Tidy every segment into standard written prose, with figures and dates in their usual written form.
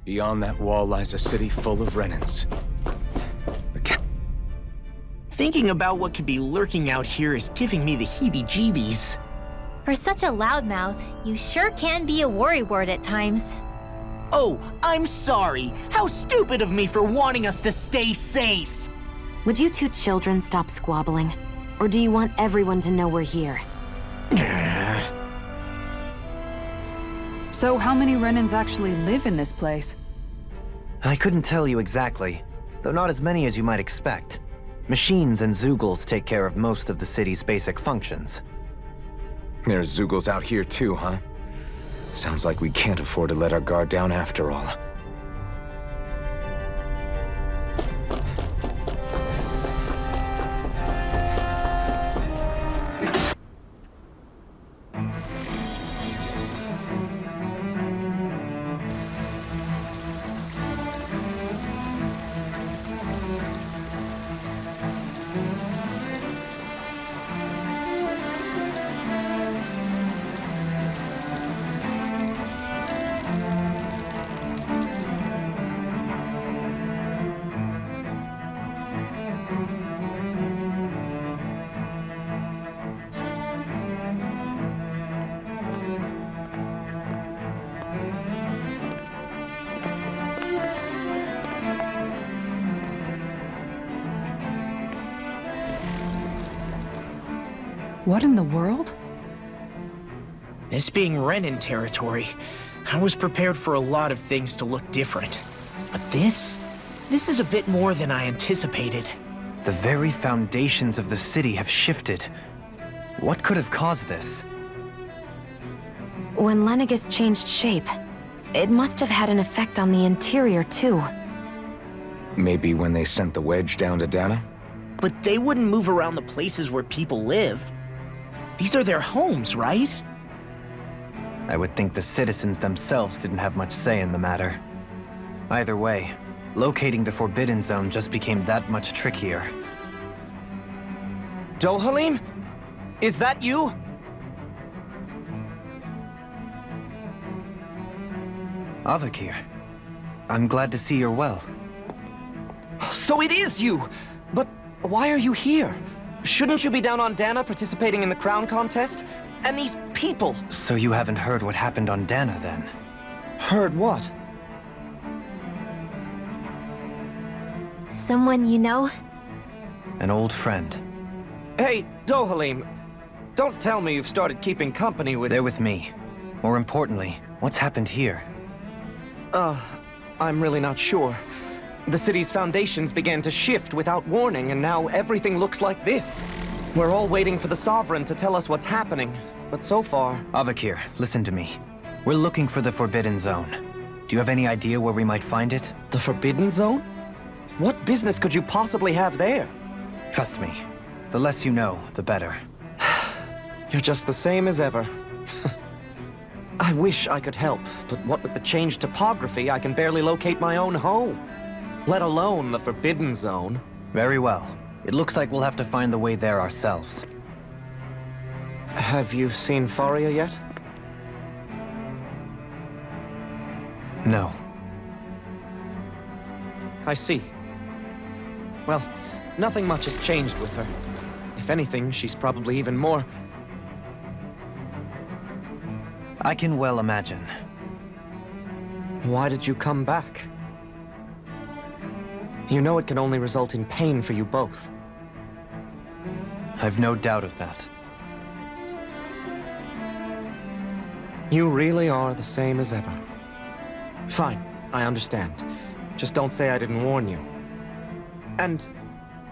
Beyond that wall lies a city full of Renans. Thinking about what could be lurking out here is giving me the heebie-jeebies. For such a loudmouth, you sure can be a worrywart at times. Oh, I'm sorry. How stupid of me for wanting us to stay safe. Would you two children stop squabbling? Or do you want everyone to know we're here? So how many Renans actually live in this place? I couldn't tell you exactly, though not as many as you might expect. Machines and Zeugles take care of most of the city's basic functions. There's Zeugles out here too, huh? Sounds like we can't afford to let our guard down after all. What in the world? This being Renan territory, I was prepared for a lot of things to look different. But this is a bit more than I anticipated. The very foundations of the city have shifted. What could have caused this? When LENEGIS changed shape, it must have had an effect on the interior too. Maybe when they sent the wedge down to Dana? But they wouldn't move around the places where people live. These are their homes, right? I would think the citizens themselves didn't have much say in the matter. Either way, locating the Forbidden Zone just became that much trickier. Dohalim? Is that you? Avakir, I'm glad to see you're well. So it is you! But why are you here? Shouldn't you be down on Dana participating in the crown contest? And these people! So you haven't heard what happened on Dana, then? Heard what? Someone you know? An old friend. Hey, Dohalim, don't tell me you've started keeping company with... They're with me. More importantly, what's happened here? I'm really not sure. The city's foundations began to shift without warning, and now everything looks like this. We're all waiting for the Sovereign to tell us what's happening, but so far... Avakir, listen to me. We're looking for the Forbidden Zone. Do you have any idea where we might find it? The Forbidden Zone? What business could you possibly have there? Trust me. The less you know, the better. You're just the same as ever. I wish I could help, but what with the changed topography, I can barely locate my own home. Let alone the Forbidden Zone. Very well. It looks like we'll have to find the way there ourselves. Have you seen Faria yet? No. I see. Well, nothing much has changed with her. If anything, she's probably even more... I can well imagine. Why did you come back? You know it can only result in pain for you both. I've no doubt of that. You really are the same as ever. Fine, I understand. Just don't say I didn't warn you. And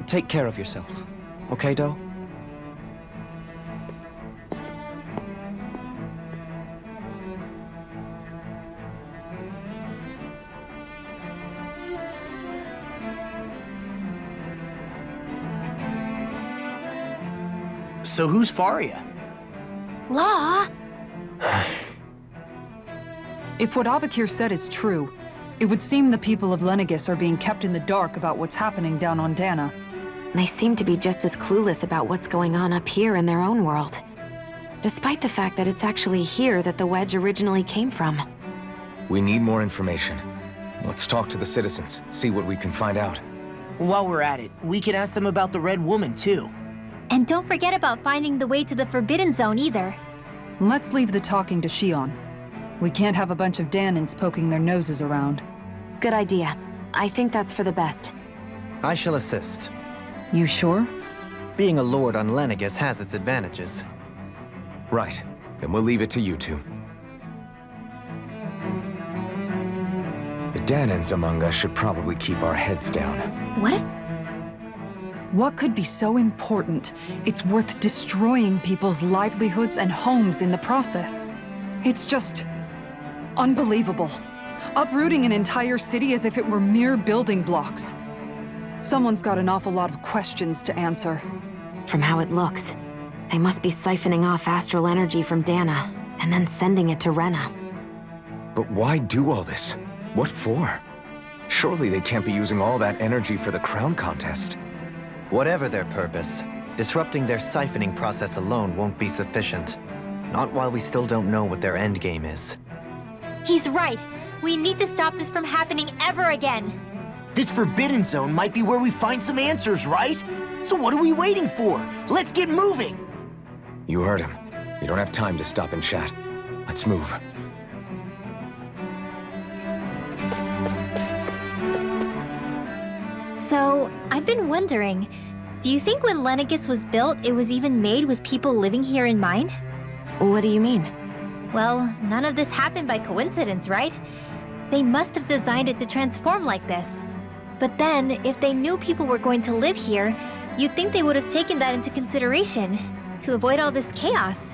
take care of yourself. Okay, Do? So who's Faria? Law? If what Avakir said is true, it would seem the people of LENEGIS are being kept in the dark about what's happening down on Dana. They seem to be just as clueless about what's going on up here in their own world. Despite the fact that it's actually here that the wedge originally came from. We need more information. Let's talk to the citizens, see what we can find out. While we're at it, we can ask them about the Red Woman, too. And don't forget about finding the way to the Forbidden Zone either. Let's leave the talking to Shion. We can't have a bunch of Danans poking their noses around. Good idea. I think that's for the best. I shall assist. You sure? Being a lord on LENEGIS has its advantages. Right. Then we'll leave it to you two. The Danans among us should probably keep our heads down. What if... What could be so important? It's worth destroying people's livelihoods and homes in the process. It's just... unbelievable. Uprooting an entire city as if it were mere building blocks. Someone's got an awful lot of questions to answer. From how it looks, they must be siphoning off astral energy from Dana, and then sending it to Rena. But why do all this? What for? Surely they can't be using all that energy for the crown contest. Whatever their purpose, disrupting their siphoning process alone won't be sufficient. Not while we still don't know what their endgame is. He's right. We need to stop this from happening ever again. This Forbidden Zone might be where we find some answers, right? So what are we waiting for? Let's get moving! You heard him. You don't have time to stop and chat. Let's move. So, I've been wondering, do you think when LENEGIS was built, it was even made with people living here in mind? What do you mean? Well, none of this happened by coincidence, right? They must have designed it to transform like this. But then, if they knew people were going to live here, you'd think they would have taken that into consideration, to avoid all this chaos.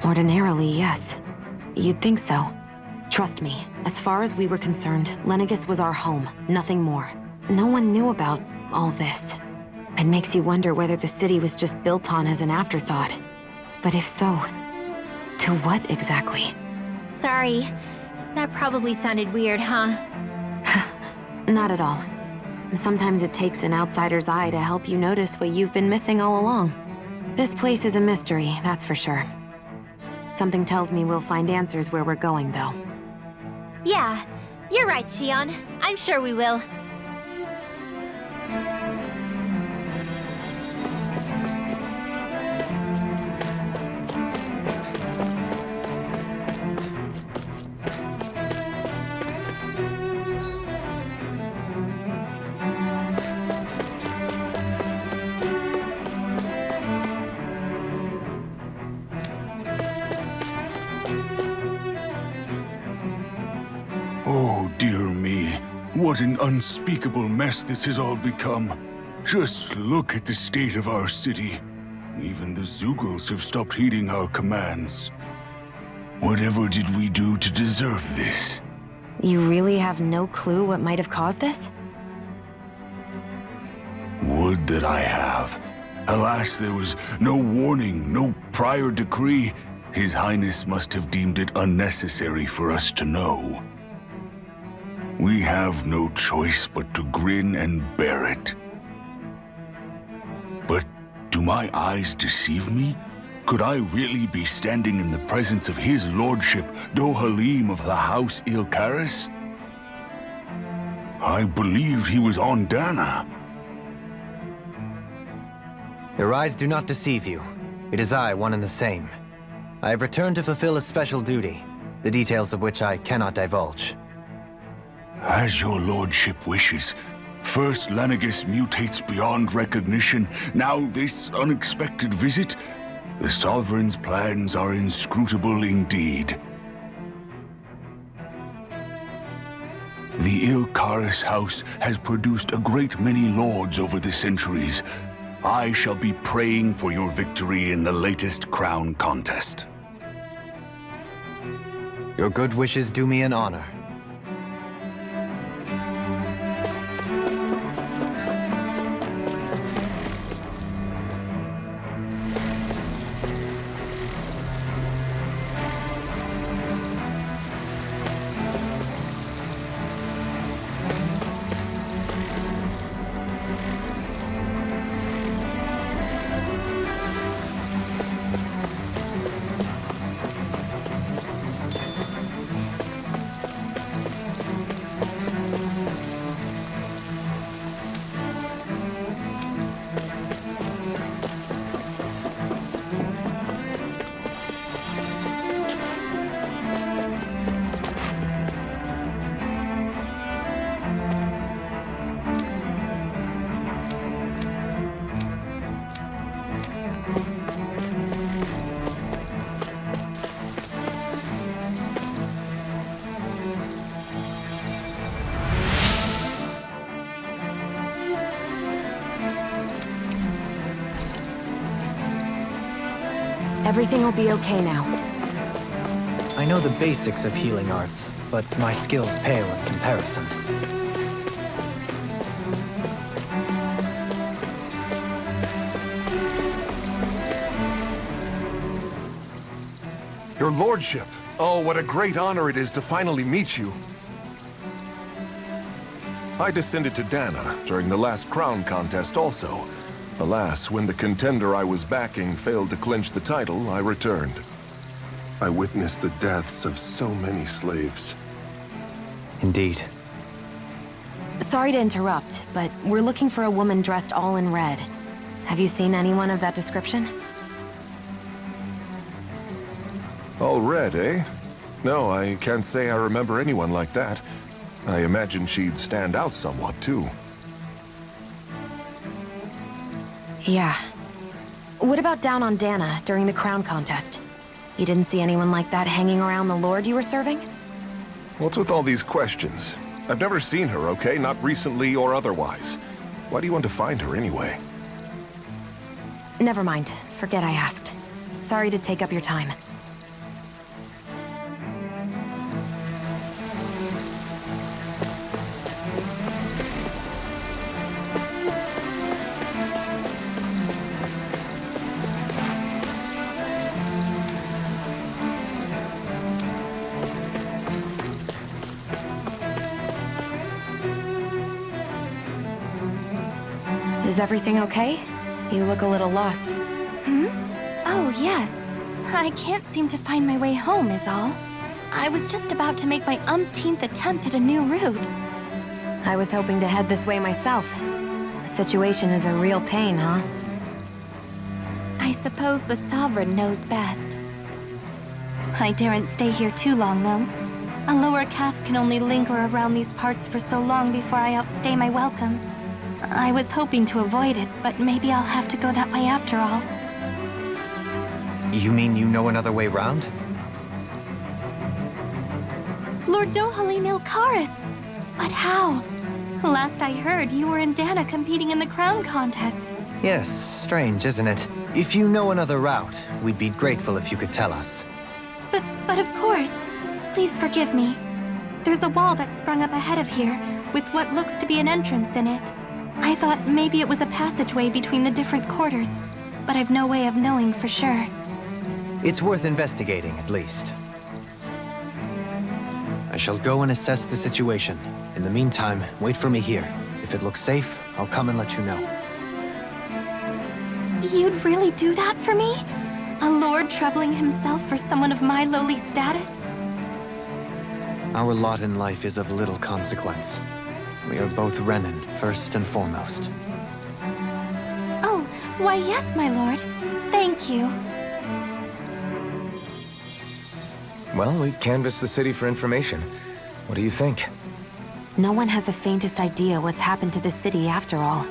Ordinarily, yes. You'd think so. Trust me, as far as we were concerned, LENEGIS was our home, nothing more. No one knew about all this. It makes you wonder whether the city was just built on as an afterthought. But if so, to what exactly? Sorry, that probably sounded weird, huh? Not at all. Sometimes it takes an outsider's eye to help you notice what you've been missing all along. This place is a mystery, that's for sure. Something tells me we'll find answers where we're going, though. Yeah, you're right, Shion. I'm sure we will. Oh, dear me. What an unspeakable mess this has all become. Just look at the state of our city. Even the Zugals have stopped heeding our commands. Whatever did we do to deserve this? You really have no clue what might have caused this? Would that I have. Alas, there was no warning, no prior decree. His Highness must have deemed it unnecessary for us to know. We have no choice but to grin and bear it. But do my eyes deceive me? Could I really be standing in the presence of his lordship, Dohalim of the House Ilkaris? I believed he was on Dana. Your eyes do not deceive you. It is I, one and the same. I have returned to fulfill a special duty, the details of which I cannot divulge. As your lordship wishes. First LENEGIS mutates beyond recognition, now this unexpected visit. The Sovereign's plans are inscrutable indeed. The Ilkaris house has produced a great many lords over the centuries. I shall be praying for your victory in the latest crown contest. Your good wishes do me an honor. Everything will be okay now. I know the basics of healing arts, but my skills pale in comparison. Your lordship! Oh, what a great honor it is to finally meet you. I descended to Dana during the last crown contest also. Alas, when the contender I was backing failed to clinch the title, I returned. I witnessed the deaths of so many slaves. Indeed. Sorry to interrupt, but we're looking for a woman dressed all in red. Have you seen anyone of that description? All red, eh? No, I can't say I remember anyone like that. I imagine she'd stand out somewhat, too. Yeah. What about down on Dana during the crown contest? You didn't see anyone like that hanging around the lord you were serving? What's with all these questions? I've never seen her, okay? Not recently or otherwise. Why do you want to find her anyway? Never mind. Forget I asked. Sorry to take up your time. Is everything okay? You look a little lost. Oh, yes. I can't seem to find my way home, is all. I was just about to make my umpteenth attempt at a new route. I was hoping to head this way myself. The situation is a real pain, huh? I suppose the Sovereign knows best. I daren't stay here too long, though. A lower caste can only linger around these parts for so long before I outstay my welcome. I was hoping to avoid it, but maybe I'll have to go that way after all. You mean you know another way round? Lord Dohalim Ilkaris! But how? Last I heard, you were in Dana competing in the crown contest. Yes, strange, isn't it? If you know another route, we'd be grateful if you could tell us. But of course. Please forgive me. There's a wall that sprung up ahead of here, with what looks to be an entrance in it. I thought maybe it was a passageway between the different quarters, but I've no way of knowing for sure. It's worth investigating, at least. I shall go and assess the situation. In the meantime, wait for me here. If it looks safe, I'll come and let you know. You'd really do that for me? A lord troubling himself for someone of my lowly status? Our lot in life is of little consequence. We are both Renan, first and foremost. Oh, why yes, my lord. Thank you. Well, we've canvassed the city for information. What do you think? No one has the faintest idea what's happened to the city after all.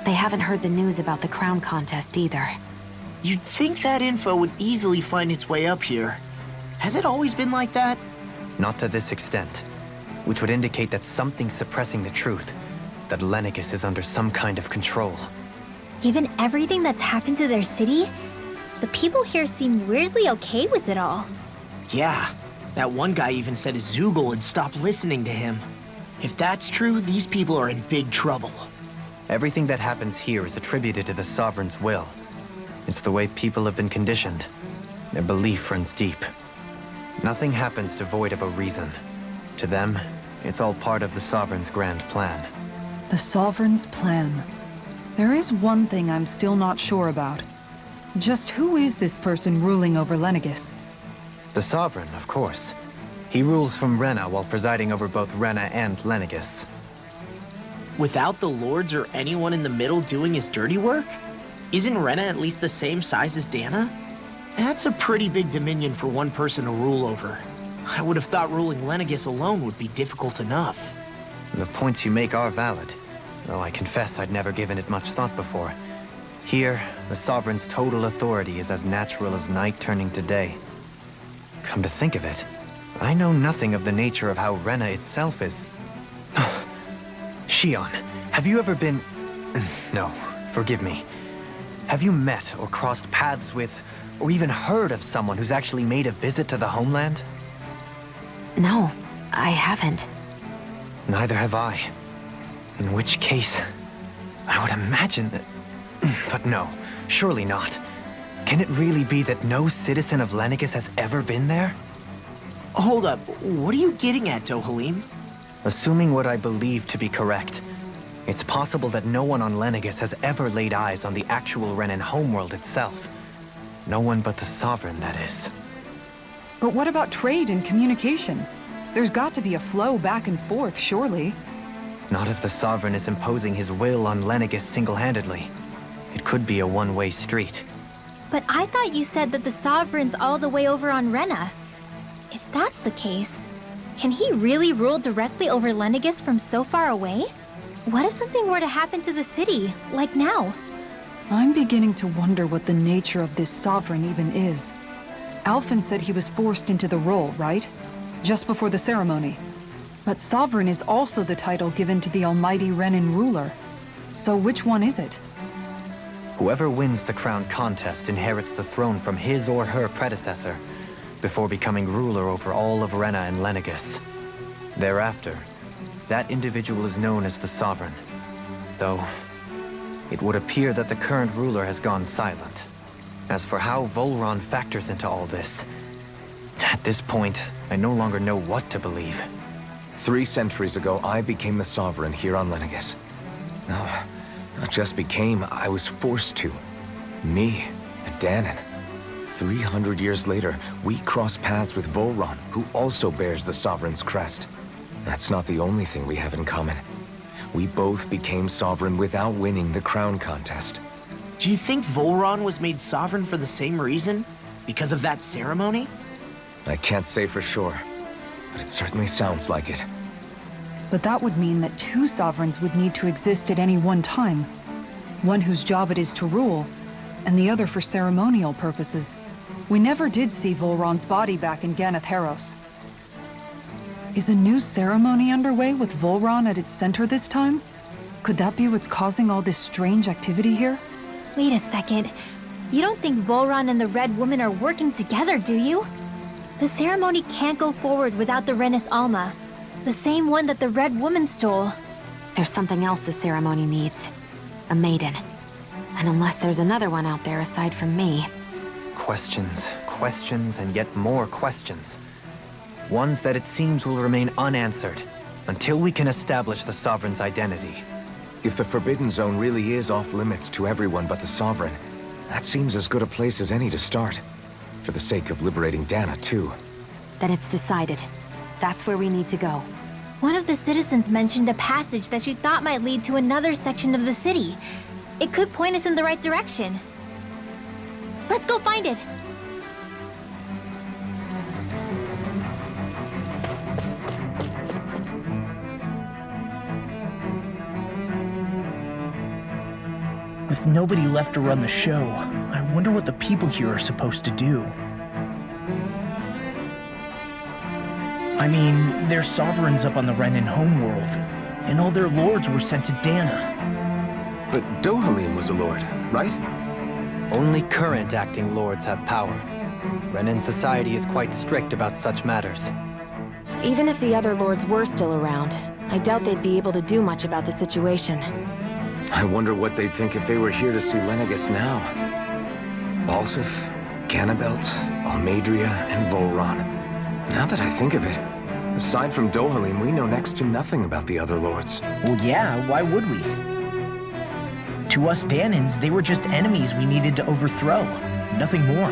They haven't heard the news about the crown contest either. You'd think that info would easily find its way up here. Has it always been like that? Not to this extent, which would indicate that something's suppressing the truth, that LENEGIS is under some kind of control. Given everything that's happened to their city, the people here seem weirdly okay with it all. Yeah, that one guy even said Zoogle had stopped listening to him. If that's true, these people are in big trouble. Everything that happens here is attributed to the Sovereign's will. It's the way people have been conditioned. Their belief runs deep. Nothing happens devoid of a reason. To them, it's all part of the Sovereign's grand plan. The Sovereign's plan. There is one thing I'm still not sure about. Just who is this person ruling over LENEGIS? The Sovereign, of course. He rules from Rena while presiding over both Rena and LENEGIS. Without the lords or anyone in the middle doing his dirty work? Isn't Rena at least the same size as Dana? That's a pretty big dominion for one person to rule over. I would have thought ruling LENEGIS alone would be difficult enough. The points you make are valid, though I confess I'd never given it much thought before. Here, the Sovereign's total authority is as natural as night turning to day. Come to think of it, I know nothing of the nature of how Rena itself is. Shion, have you ever been... No, forgive me. Have you met or crossed paths with, or even heard of someone who's actually made a visit to the homeland? No, I haven't. Neither have I. In which case, I would imagine that... But no, surely not. Can it really be that no citizen of LENEGIS has ever been there? Hold up, what are you getting at, Dohalim? Assuming what I believe to be correct, it's possible that no one on LENEGIS has ever laid eyes on the actual Renan homeworld itself. No one but the Sovereign, that is. But what about trade and communication? There's got to be a flow back and forth, surely. Not if the Sovereign is imposing his will on LENEGIS single-handedly. It could be a one-way street. But I thought you said that the Sovereign's all the way over on Rena. If that's the case, can he really rule directly over LENEGIS from so far away? What if something were to happen to the city, like now? I'm beginning to wonder what the nature of this Sovereign even is. Alphen said he was forced into the role, right? Just before the ceremony. But Sovereign is also the title given to the almighty Renan ruler. So which one is it? Whoever wins the crown contest inherits the throne from his or her predecessor, before becoming ruler over all of Rena and LENEGIS. Thereafter, that individual is known as the Sovereign. Though, it would appear that the current ruler has gone silent. As for how Volron factors into all this, at this point, I no longer know what to believe. 3 centuries ago, I became the Sovereign here on LENEGIS. No, not just became, I was forced to. Me, a Danon. 300 years later, we cross paths with Volron, who also bears the Sovereign's crest. That's not the only thing we have in common. We both became Sovereign without winning the crown contest. Do you think Volron was made sovereign for the same reason? Because of that ceremony? I can't say for sure, but it certainly sounds like it. But that would mean that 2 Sovereigns would need to exist at any one time. One whose job it is to rule, and the other for ceremonial purposes. We never did see Volron's body back in Ganeth Haros. Is a new ceremony underway with Volron at its center this time? Could that be what's causing all this strange activity here? Wait a second. You don't think Volron and the Red Woman are working together, do you? The ceremony can't go forward without the Renis Alma. The same one that the Red Woman stole. There's something else the ceremony needs. A maiden. And unless there's another one out there aside from me... Questions, questions, and yet more questions. Ones that it seems will remain unanswered, until we can establish the Sovereign's identity. If the Forbidden Zone really is off-limits to everyone but the Sovereign, that seems as good a place as any to start. For the sake of liberating Dana, too. Then it's decided. That's where we need to go. One of the citizens mentioned a passage that she thought might lead to another section of the city. It could point us in the right direction. Let's go find it! With nobody left to run the show, I wonder what the people here are supposed to do. I mean, they're sovereigns up on the Renan homeworld, and all their lords were sent to Dana. But Dohalim was a lord, right? Only current acting lords have power. Renan society is quite strict about such matters. Even if the other lords were still around, I doubt they'd be able to do much about the situation. I wonder what they'd think if they were here to see LENEGIS now. Balsif, Ganabelt, Almadria, and Volron. Now that I think of it, aside from Dohalim, we know next to nothing about the other lords. Well, yeah, why would we? To us Danans, they were just enemies we needed to overthrow. Nothing more.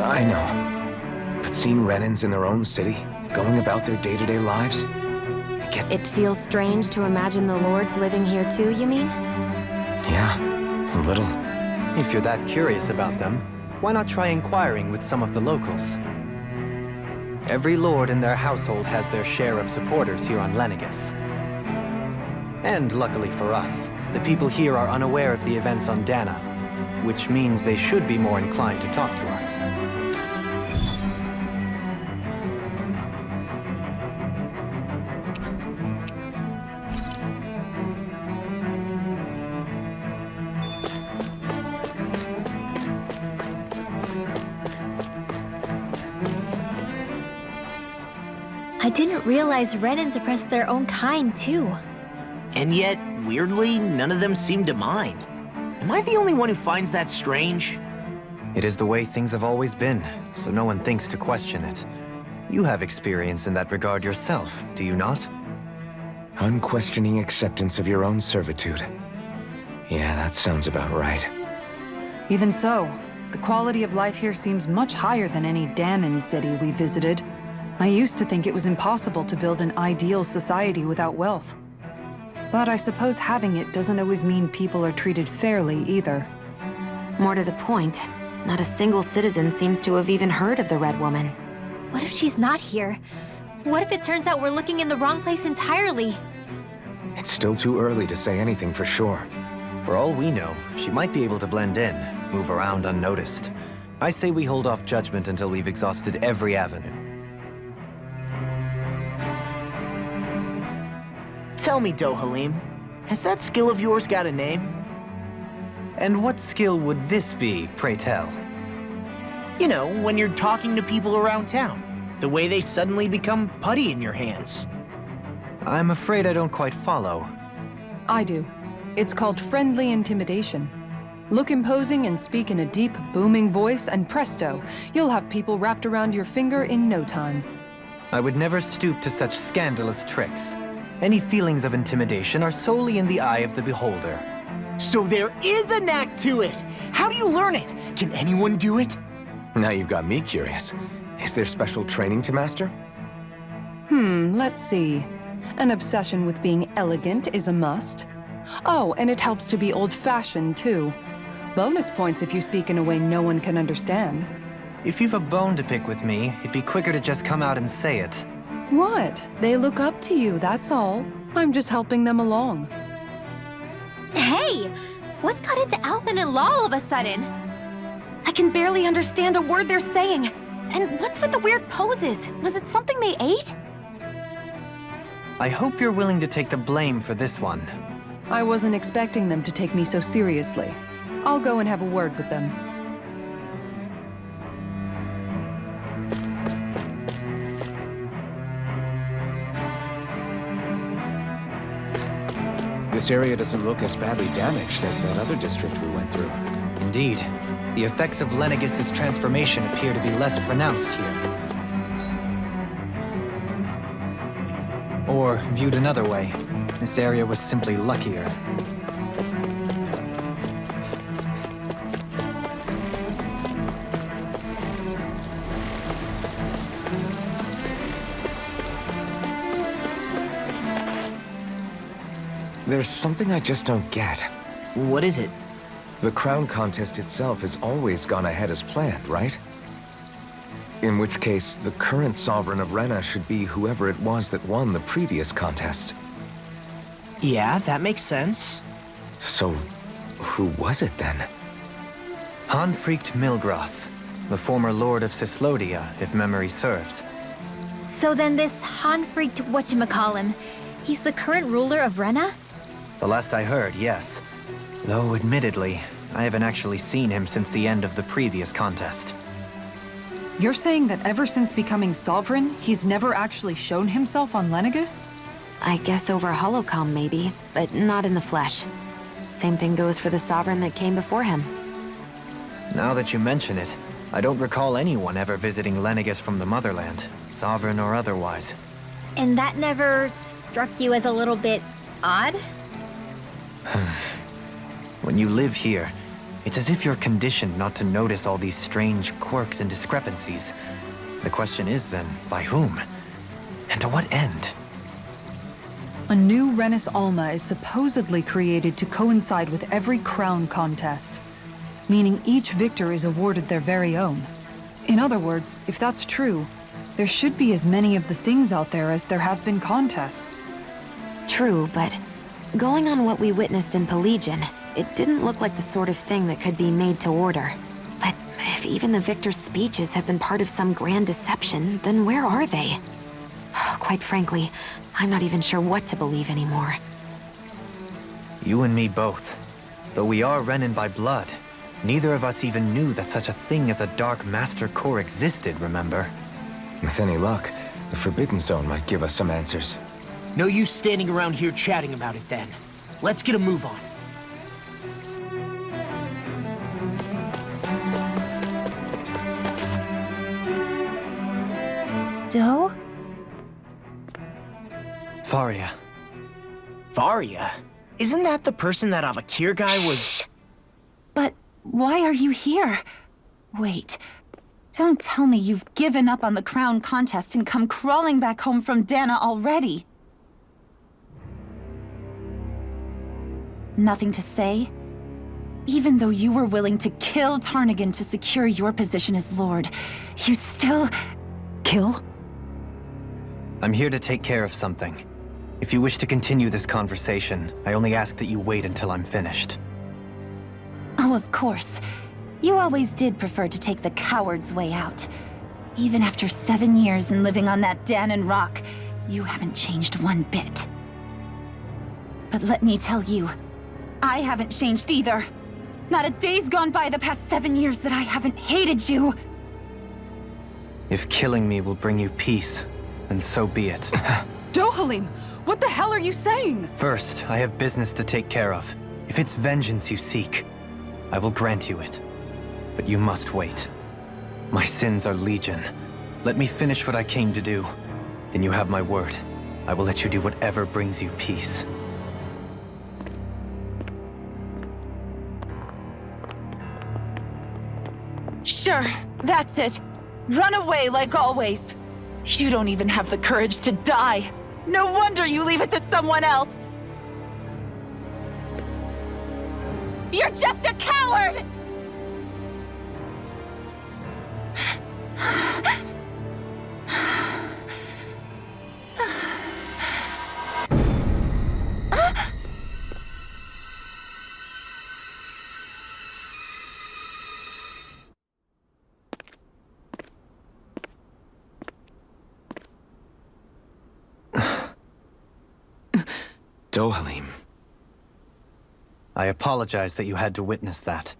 I know. But seeing Renans in their own city, going about their day-to-day lives, it gets... It feels strange to imagine the lords living here too, you mean? Yeah, a little. If you're that curious about them, why not try inquiring with some of the locals? Every lord in their household has their share of supporters here on LENEGIS. And luckily for us, the people here are unaware of the events on Dana, which means they should be more inclined to talk to us. I didn't realize Renans oppressed their own kind, too. And yet, weirdly, none of them seem to mind. Am I the only one who finds that strange? It is the way things have always been, so no one thinks to question it. You have experience in that regard yourself, do you not? Unquestioning acceptance of your own servitude. Yeah, that sounds about right. Even so, the quality of life here seems much higher than any Danon city we visited. I used to think it was impossible to build an ideal society without wealth. But I suppose having it doesn't always mean people are treated fairly either. More to the point, not a single citizen seems to have even heard of the Red Woman. What if she's not here? What if it turns out we're looking in the wrong place entirely? It's still too early to say anything for sure. For all we know, she might be able to blend in, move around unnoticed. I say we hold off judgment until we've exhausted every avenue. Tell me, Dohalim, has that skill of yours got a name? And what skill would this be, pray tell? You know, when you're talking to people around town. The way they suddenly become putty in your hands. I'm afraid I don't quite follow. I do. It's called friendly intimidation. Look imposing and speak in a deep, booming voice, and presto, you'll have people wrapped around your finger in no time. I would never stoop to such scandalous tricks. Any feelings of intimidation are solely in the eye of the beholder. So there is a knack to it! How do you learn it? Can anyone do it? Now you've got me curious. Is there special training to master? Let's see. An obsession with being elegant is a must. Oh, and it helps to be old-fashioned, too. Bonus points if you speak in a way no one can understand. If you've a bone to pick with me, it'd be quicker to just come out and say it. What? They look up to you, that's all. I'm just helping them along. Hey! What's got into Alvin and Law all of a sudden? I can barely understand a word they're saying. And what's with the weird poses? Was it something they ate? I hope you're willing to take the blame for this one. I wasn't expecting them to take me so seriously. I'll go and have a word with them. This area doesn't look as badly damaged as that other district we went through. Indeed. The effects of LENEGIS' transformation appear to be less pronounced here. Or, viewed another way, this area was simply luckier. There's something I just don't get. What is it? The crown contest itself has always gone ahead as planned, right? In which case, the current sovereign of Rena should be whoever it was that won the previous contest. Yeah, that makes sense. So, who was it then? Hanfricht Milgras, the former lord of Cislodia, if memory serves. So then this Hanfricht whatchamacallem, he's the current ruler of Rena? The last I heard, yes. Though, admittedly, I haven't actually seen him since the end of the previous contest. You're saying that ever since becoming sovereign, he's never actually shown himself on LENEGIS? I guess over holocom maybe, but not in the flesh. Same thing goes for the sovereign that came before him. Now that you mention it, I don't recall anyone ever visiting LENEGIS from the motherland, sovereign or otherwise. And that never struck you as a little bit odd? When you live here, it's as if you're conditioned not to notice all these strange quirks and discrepancies. The question is then, by whom? And to what end? A new Renis Alma is supposedly created to coincide with every crown contest, meaning each victor is awarded their very own. In other words, if that's true, there should be as many of the things out there as there have been contests. True, but going on what we witnessed in Pelagian, it didn't look like the sort of thing that could be made to order. But if even the victor's speeches have been part of some grand deception, then where are they? Quite frankly, I'm not even sure what to believe anymore. You and me both. Though we are Renin by blood, neither of us even knew that such a thing as a Dark Master Core existed, remember? With any luck, The Forbidden Zone might give us some answers. No use standing around here chatting about it then. Let's get a move on. Doe? Faria. Varia? Isn't that the person that Avakir guy was... But why are you here? Wait. Don't tell me you've given up on the crown contest and come crawling back home from Dana already. Nothing to say? Even though you were willing to kill Tarnigan to secure your position as Lord, you still... Kill? I'm here to take care of something. If you wish to continue this conversation, I only ask that you wait until I'm finished. Oh, of course. You always did prefer to take the coward's way out. Even after 7 years and living on that Danon rock, you haven't changed one bit. But let me tell you, I haven't changed either. Not a day's gone by the past 7 years that I haven't hated you. If killing me will bring you peace, then so be it. Dohalim, what the hell are you saying? First, I have business to take care of. If it's vengeance you seek, I will grant you it. But you must wait. My sins are legion. Let me finish what I came to do. Then you have my word. I will let you do whatever brings you peace. Sure, that's it. Run away like always. You don't even have the courage to die. No wonder you leave it to someone else. You're just a coward! Dohalim. I apologize that you had to witness that.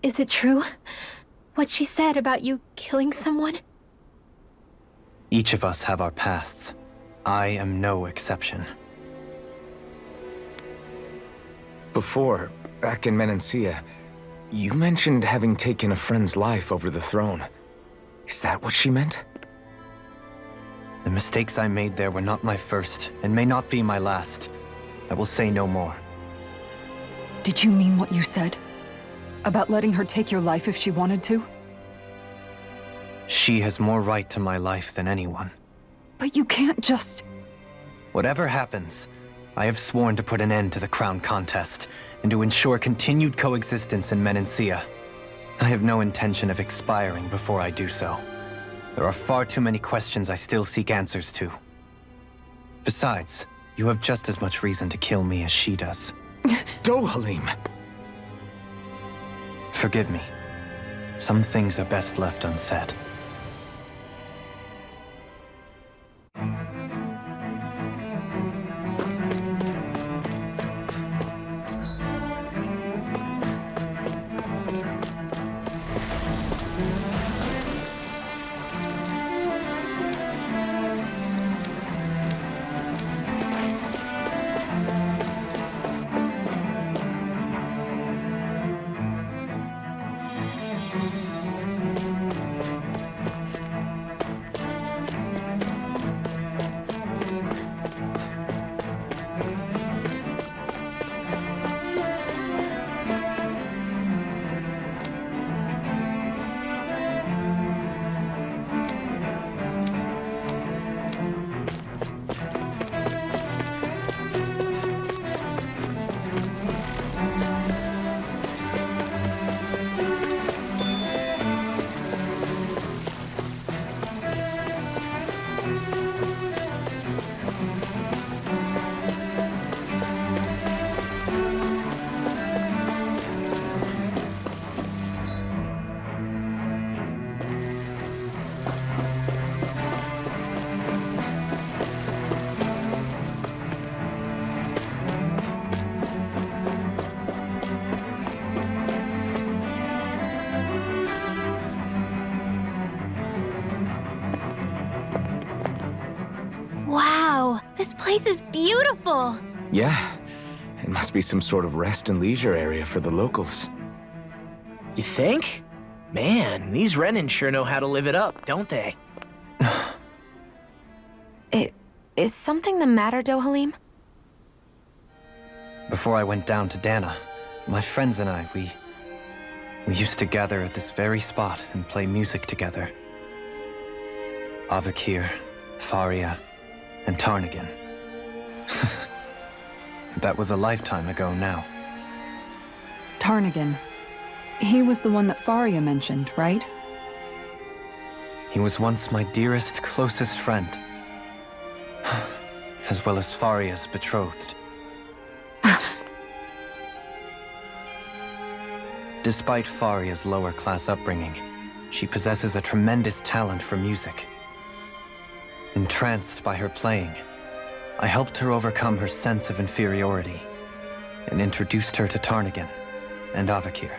Is it true? What she said about you killing someone? Each of us have our pasts. I am no exception. Before, back in Menancia, you mentioned having taken a friend's life over the throne. Is that what she meant? The mistakes I made there were not my first, and may not be my last. I will say no more. Did you mean what you said? About letting her take your life if she wanted to? She has more right to my life than anyone. But you can't just... Whatever happens, I have sworn to put an end to the crown contest, and to ensure continued coexistence in Menancia. I have no intention of expiring before I do so. There are far too many questions I still seek answers to. Besides, you have just as much reason to kill me as she does. Dohalim! Forgive me. Some things are best left unsaid. Wow, this place is beautiful. Yeah, it must be some sort of rest and leisure area for the locals. You think? Man, these Renan sure know how to live it up, don't they? Is something the matter, Dohalim? Before I went down to Dana, my friends and I, we used to gather at this very spot and play music together. Avakir, Faria, and Tarnagan. That was a lifetime ago now. Tarnagan. He was the one that Faria mentioned, right? He was once my dearest, closest friend. As well as Faria's betrothed. Despite Faria's lower-class upbringing, she possesses a tremendous talent for music. Entranced by her playing, I helped her overcome her sense of inferiority and introduced her to Tarnagan and Avakir.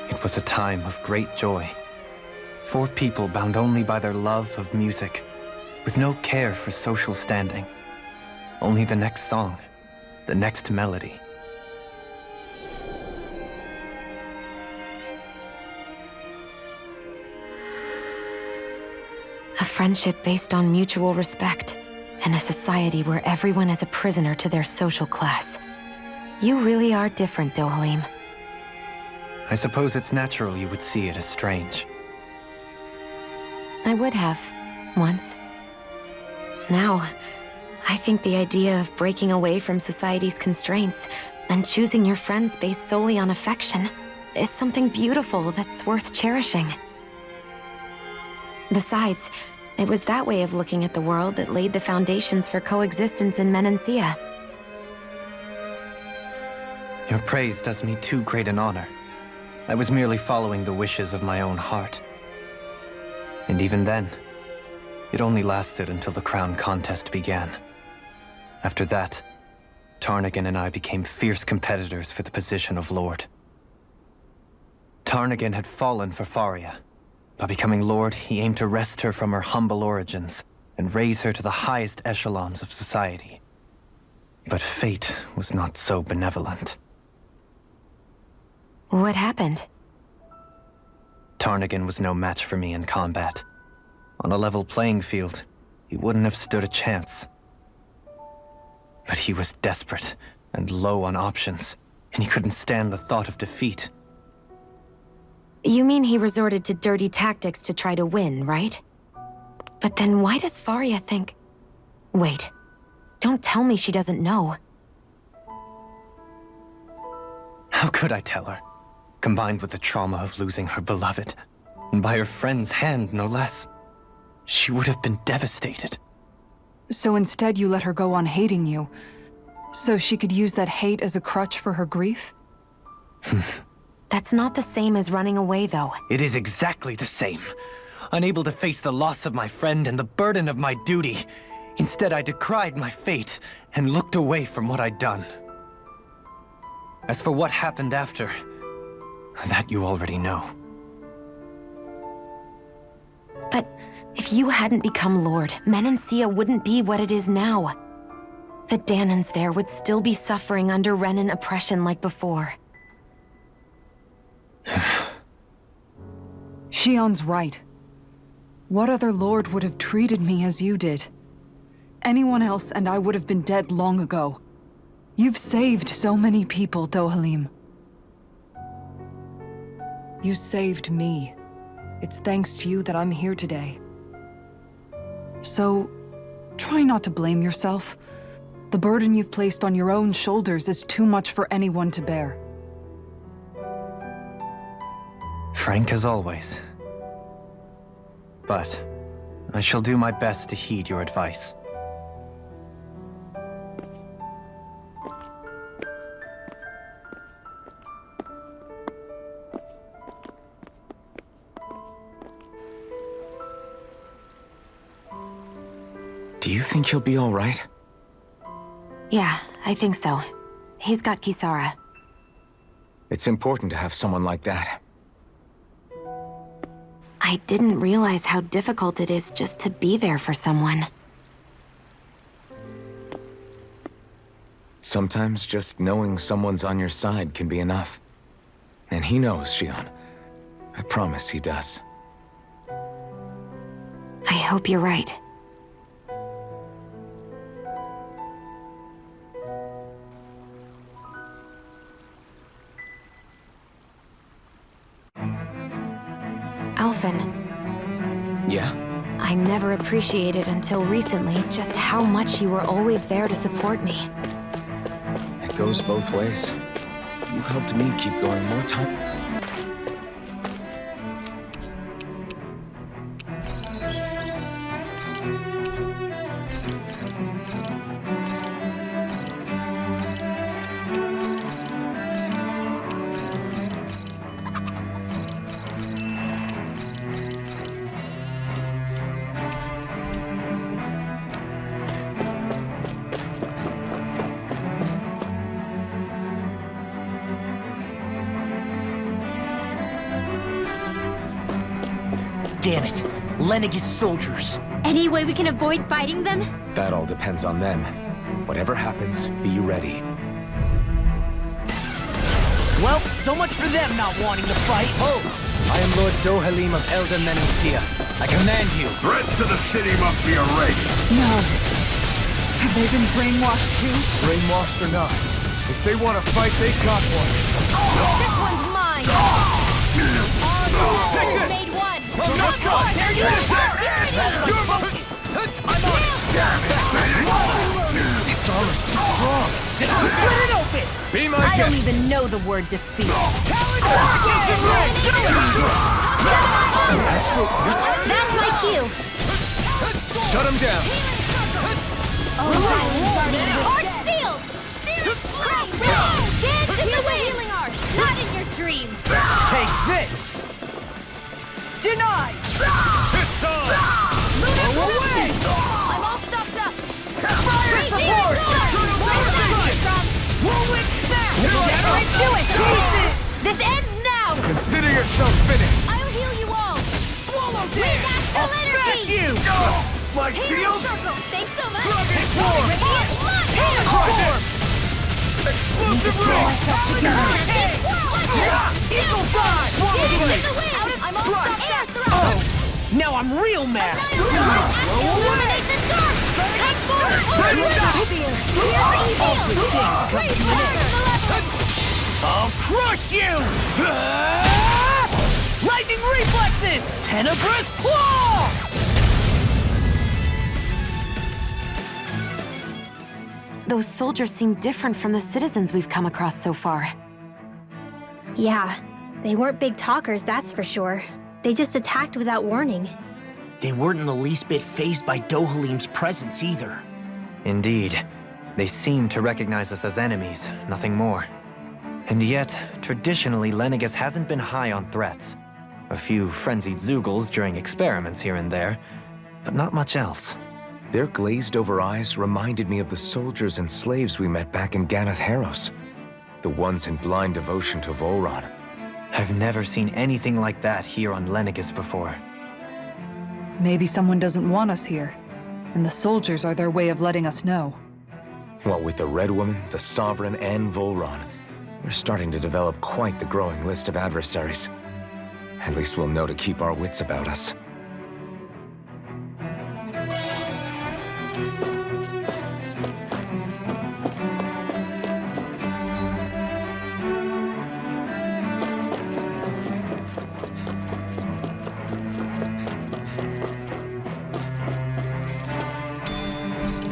It was a time of great joy. 4 people bound only by their love of music, with no care for social standing. Only the next song, the next melody. A friendship based on mutual respect, and a society where everyone is a prisoner to their social class. You really are different, Dohalim. I suppose it's natural you would see it as strange. I would have, once. Now, I think the idea of breaking away from society's constraints and choosing your friends based solely on affection is something beautiful that's worth cherishing. Besides, it was that way of looking at the world that laid the foundations for coexistence in Menancia. Your praise does me too great an honor. I was merely following the wishes of my own heart. And even then, it only lasted until the crown contest began. After that, Tarnagan and I became fierce competitors for the position of Lord. Tarnagan had fallen for Faria. By becoming Lord, he aimed to wrest her from her humble origins and raise her to the highest echelons of society. But fate was not so benevolent. What happened? Tarnagan was no match for me in combat. On a level playing field, he wouldn't have stood a chance. But he was desperate and low on options, and he couldn't stand the thought of defeat. You mean he resorted to dirty tactics to try to win, right? But then why does Faria think... Wait, don't tell me she doesn't know. How could I tell her? Combined with the trauma of losing her beloved, and by her friend's hand, no less, she would have been devastated. So instead you let her go on hating you, so she could use that hate as a crutch for her grief? That's not the same as running away, though. It is exactly the same. Unable to face the loss of my friend and the burden of my duty, instead I decried my fate and looked away from what I'd done. As for what happened after, that you already know. But if you hadn't become Lord, Menancia wouldn't be what it is now. The Danans there would still be suffering under Renan oppression like before. Shion's right. What other lord would have treated me as you did? Anyone else and I would have been dead long ago. You've saved so many people, Dohalim. You saved me. It's thanks to you that I'm here today. So, try not to blame yourself. The burden you've placed on your own shoulders is too much for anyone to bear. Frank as always. But I shall do my best to heed your advice. Do you think he'll be all right? Yeah, I think so. He's got Kisara. It's important to have someone like that. I didn't realize how difficult it is just to be there for someone. Sometimes just knowing someone's on your side can be enough. And he knows, Xion. I promise he does. I hope you're right. Alphen, Yeah? I never appreciated until recently just how much you were always there to support me. It goes both ways. You've helped me keep going more time. Damn it! LENEGIS soldiers! Any way we can avoid fighting them? That all depends on them. Whatever happens, be ready. Well, so much for them not wanting to fight. Oh! I am Lord Dohalim of Elder Menuncia. I command you. Threats to the city must be erased. No. Have they been brainwashed too? Brainwashed or not, if they want to fight, they got one. This one's mine! Take it! Made one! Oh, no, God! There you You're focus! I'm on it! Its armor's too strong. Split it open! Be my I don't guest. even know the word defeat. Astral, That's my cue! shut him down. Art sealed! Dance in the healing art! Not in your dreams! Take this! Denied! Go away! I'm all stuffed up! Fire support! Roll it back! Let's do it! Pieces! This ends now! Consider yourself finished. I'll heal you all! Swallow Bring this! back the I'll smash energy! you! My Halo field? circle! Thanks so much! Dragon form! Radiant launch! Explosive ray! Eagle fly! I'm all stuffed air thrust! Now I'm real mad! Illuminate the dark! Come forward! I'll crush you! Lightning reflexes! Tenebrous claw! Those soldiers seem different from the citizens we've come across so far. Yeah, they weren't big talkers, that's for sure. They just attacked without warning. They weren't in the least bit fazed by Dohalim's presence either. Indeed. They seem to recognize us as enemies, nothing more. And yet, traditionally, LENEGIS hasn't been high on threats. A few frenzied Zeugles during experiments here and there, but not much else. Their glazed-over eyes reminded me of the soldiers and slaves we met back in Ganath Haros. The ones in blind devotion to Volron. I've never seen anything like that here on LENEGIS before. Maybe someone doesn't want us here, and the soldiers are their way of letting us know. What with the Red Woman, the Sovereign, and Volron, we're starting to develop quite the growing list of adversaries. At least we'll know to keep our wits about us.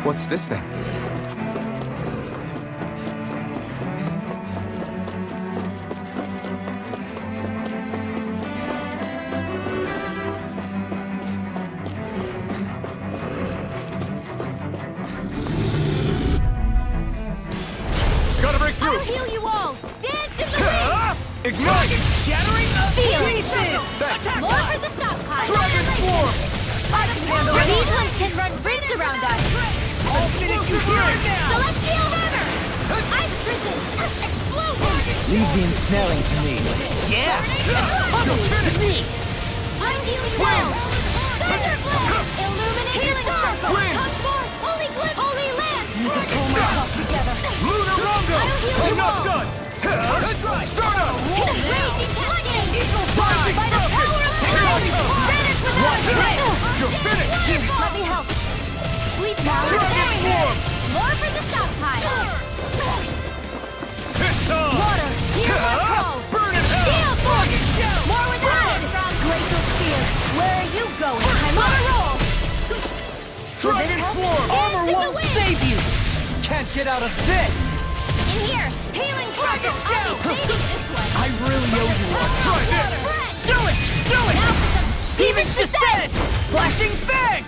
What's this thing? Gotta break through! I'll heal you all! Dance in the ring! Ignite! Shattering of Seal! pieces! Attack! More for the stockpile! Dragon form! These ones can run rings around us! I'll finish you here now! Celestial hammer! Ice prison! Explosion! Leave the ensnaring to me. Yeah! To me! I'm healing you all! Thunder blast! Illuminate healing circle! Come forth! Holy clip! Holy land! Need to pull myself together! Lunar Here, let me help. Sleep now. More for the stockpile. Water. Here, Burn it out! Steel force. More with that. Glacial spear. Where are you going? I'm on a roll. Dragon Swarm! Armor won't save you! Can't get out of this! In here. Healing dragon. I'll be saving this one. I really owe you one. Try this! Do it! Do it! Now for some Demon's Descent! Flashing Fang!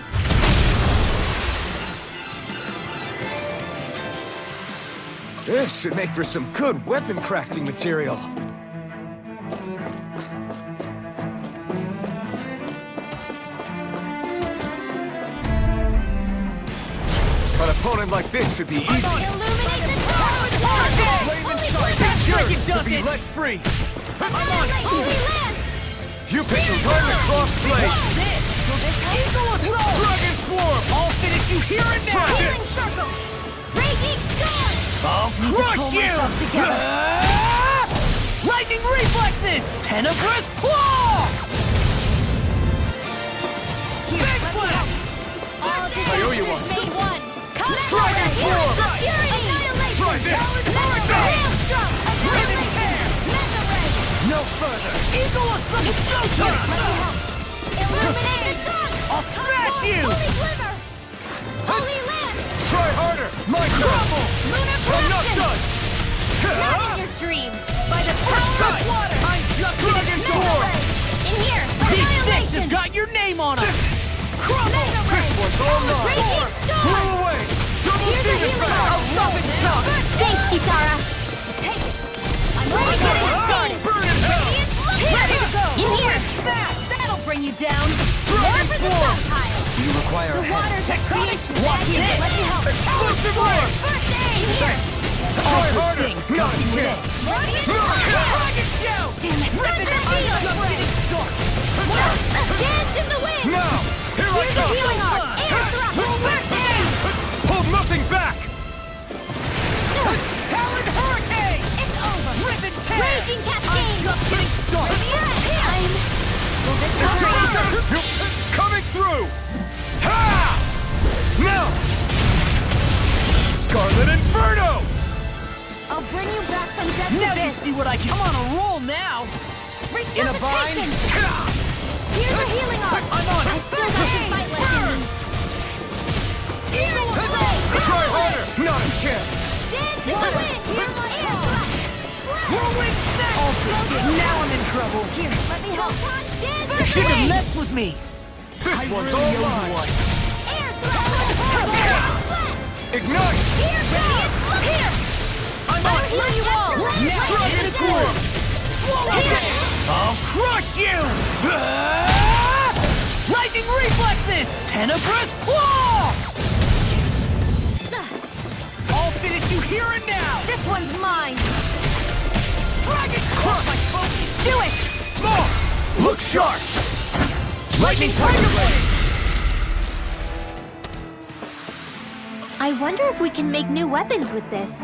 This should make for some good weapon crafting material. An opponent like this should be easy. illuminate the tower. Dragon does it! Let free. Holy land. You picked the time to cross blade. Dragon Swarm! I'll finish you here and now! Healing circle. Raging storm. I'll crush you! Lightning reflexes! Tenebrous claw! Big blast! I owe you one. Made one. Dragon Swarm! Try this! No further! Eagle of I'll smash you! Holy land! Try harder! My Trouble! I'm not done! Not in your dreams! By the power of water! I'm just Dragon Swarm! In here! These sticks Annihilation! have got your name on them! This one's all mine! Raging storm! Blow away! Double Here's a demon healing blast! I'll stop its tongue! Thanks, Kitara! Take it! I'm ready to Burn it hell! Ready to go! In here! That'll bring you down. More for the stockpile! Do you require The water's a creation! Watch Here, this. let me help! Explosive rush! First aid! In here! Try harder! things Not got you in. yet! Dragon Shout! Damn it! Run for the healing spray! Dance in the wind! Now! Here I Here's a come! healing arc! Air thrust! First aid! Hold nothing back! Talon Hurricane! It's over! Ribbon tear! Raging I'm cascade! just getting started! Coming through! Ha! Now! Scarlet Inferno! I'll bring you back from death Now to you this! see what I can... I'm on a roll now! In a bind? Resuscitation! Here's a healing arc! I'm on it! I still got some fight left in me! Eagle blade! Try harder! Not a chance! Dance in the wind! Here's my air thrust! Whirlwind Snap! Now I'm in trouble! Here, let me help! Dance You shouldn't have messed with me! This one's all mine! Air thrust! Ignite! Here, Radiant! Look here! I'm I'll on it! heal you all! Now Dragon it's Swarm! Here! I'll crush you! Lightning reflexes! Tenebrous claw! I'll finish you here and now! This one's mine! Dragon claw! My focus! Do it! Look sharp! Lightning Tiger Blade! I wonder if we can make new weapons with this.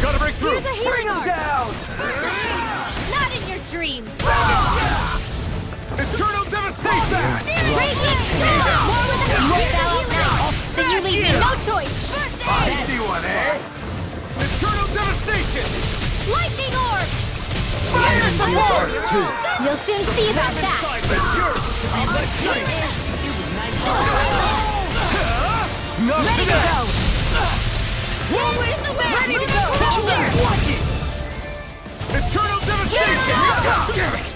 Gotta break through! Here's a healing arc! Down! Not in your dreams! Eternal devastation! Raging storm! More with a bow out now! Then you leave me no choice! First aid! I see one, eh? Eternal devastation! Lightning orb! Fire support! You'll soon see about that! Nothing Ready to go! Whirlwind in the wind! Ready to go! In here! Watch it! Eternal devastation! Damn it!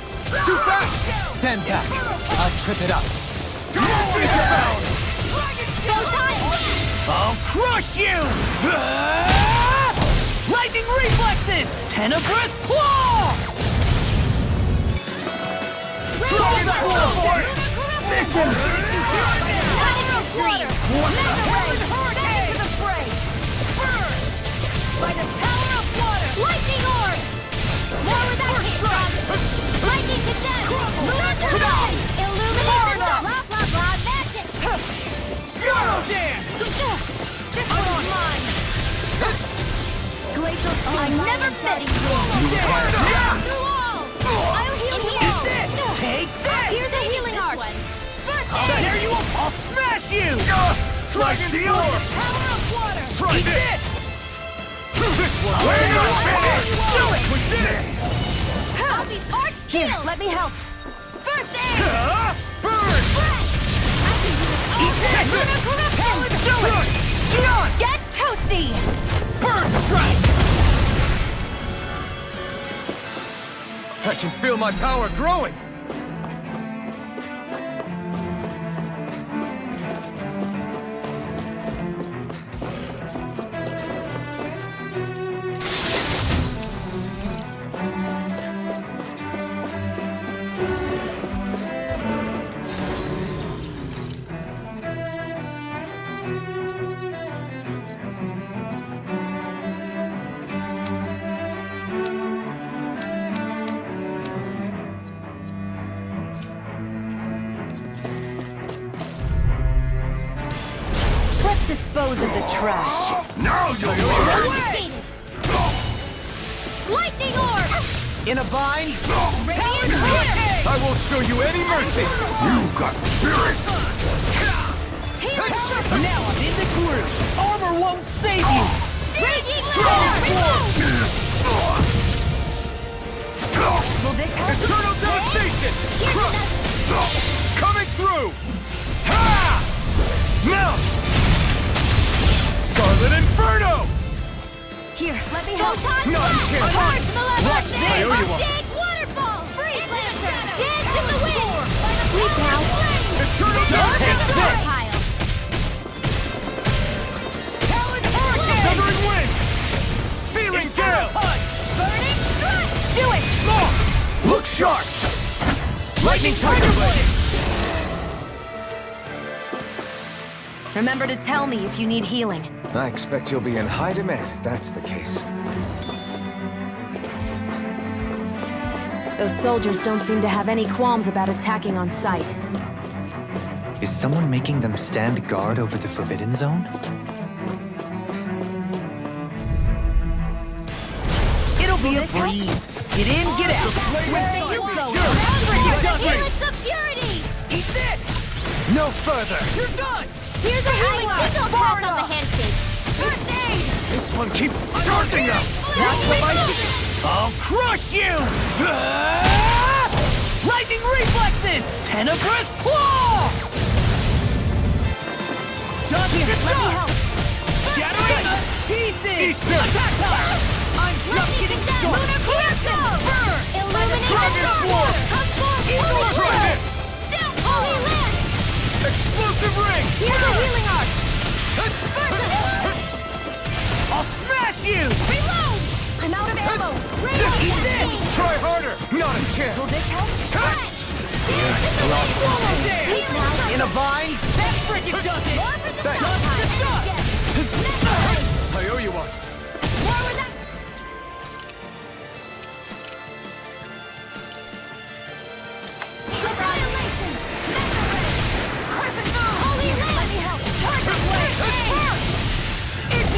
Too fast! Stand back. I'll trip it up. Go bound! Go time! I'll crush you! Lightning reflexes! Tenebrous claw! Dragon Swarm! Water! Hurricane! To the fray! Burn! By the power of water! Lightning orb! More with that hit, Lightning condemned! Move to the right! Illuminate the blah blah blah magic! dance! This one's mine! Glacial I never miss! Through all! I'll heal here! Take this! Here's a healing arc! First I'll aid! tear you up! I'll smash you! Dragon Force! Power of water! Try Eat this! this! This one! We're not finished! Do it! We did it! I'll be arc shield! Let me help! First aid! Burn! Eat that! Corruption! Do it! Xion! Get toasty! Burn strike! I can feel my power growing! Let's dispose of the trash. Now you'll learn! Lightning orb! In a bind! Radiant Hurricane! I won't show you any mercy! You got spirit! Healing Now I'm in the groove! Armor won't save you! Raging Flare! Will this help? Eternal devastation! Coming through! Ha! Now! Scarlet Inferno! Here, let me help. Photon No, you can't. Watch this! I owe you one. Big waterfall! Freeze Lancer! Dance in the wind! Sweep out! Eternal devastation! Pile! Talon Hurricane! Severing Wind! Searing Gale! Burning Strike! Do it! Look sharp! Lightning Tiger Blade! Remember to tell me if you need healing. I expect you'll be in high demand if that's the case. Those soldiers don't seem to have any qualms about attacking on sight. Is someone making them stand guard over the Forbidden Zone? It'll be a breeze! Get in, get out! Where you go? Helix of Purity! Eat this! No further! You're done! Here's a healing arc! Pass on the handshake! First aid! This one keeps charging us! That's what I should... I'll crush you! Lightning reflexes! Tenebrous claw! Just Here, to let me help. Shattering pieces! Easter! Attack time! I'm just getting started! Lunar Corruption! Burn! Illuminate Dragon the Force! Come forth! Eagle Holy Try Land! this! Down! Holy Land! Explosive Ring! Here's a healing arc! I'll smash you! Reload! I'm out of ammo! Eat this! Try harder! Not a chance! Will this help? In a bind? That frickin' does it! More for the Thanks. top time! Yes! I owe you one. Forward that! Annihilation! Crescent Moon! Holy Land! Let me help! Target blade!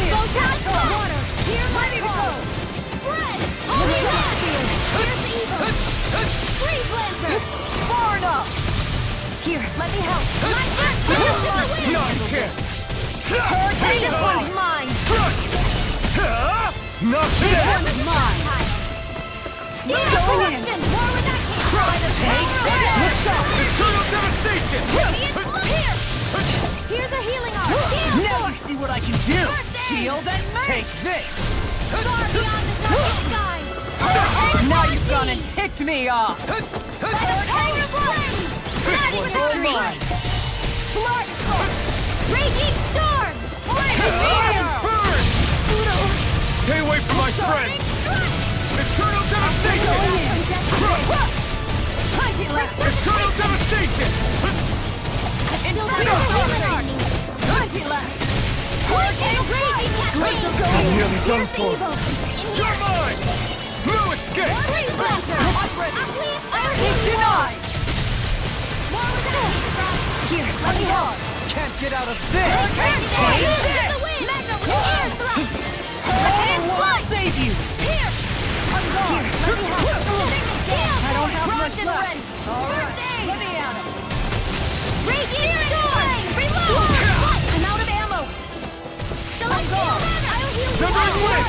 Go down to water! Here, ready to go! Spread! Holy Land! Here's evil! Freeze Lancer! Far enough! Here, let me help. Not a chance! Hurricane is mine! Not This dead! one's mine! Go in! Forward that Take that! Eternal devastation! Here! Here's a healing arc! Heal! Now you see what I can do! Shield and make! Take this! Far beyond the dark skies! Now you've gone and ticked me off! Hurricane of flame! Not even all a mine. Blood Spark! Raging storm! Burn! Stay away from my friends! Eternal devastation! Eternal devastation! I'm nearly done for. You're mine! No escape! Here, let me help! can't get out of this! Save you! I don't have much left. All right, let me at him. I'm out of ammo. Severed Wind!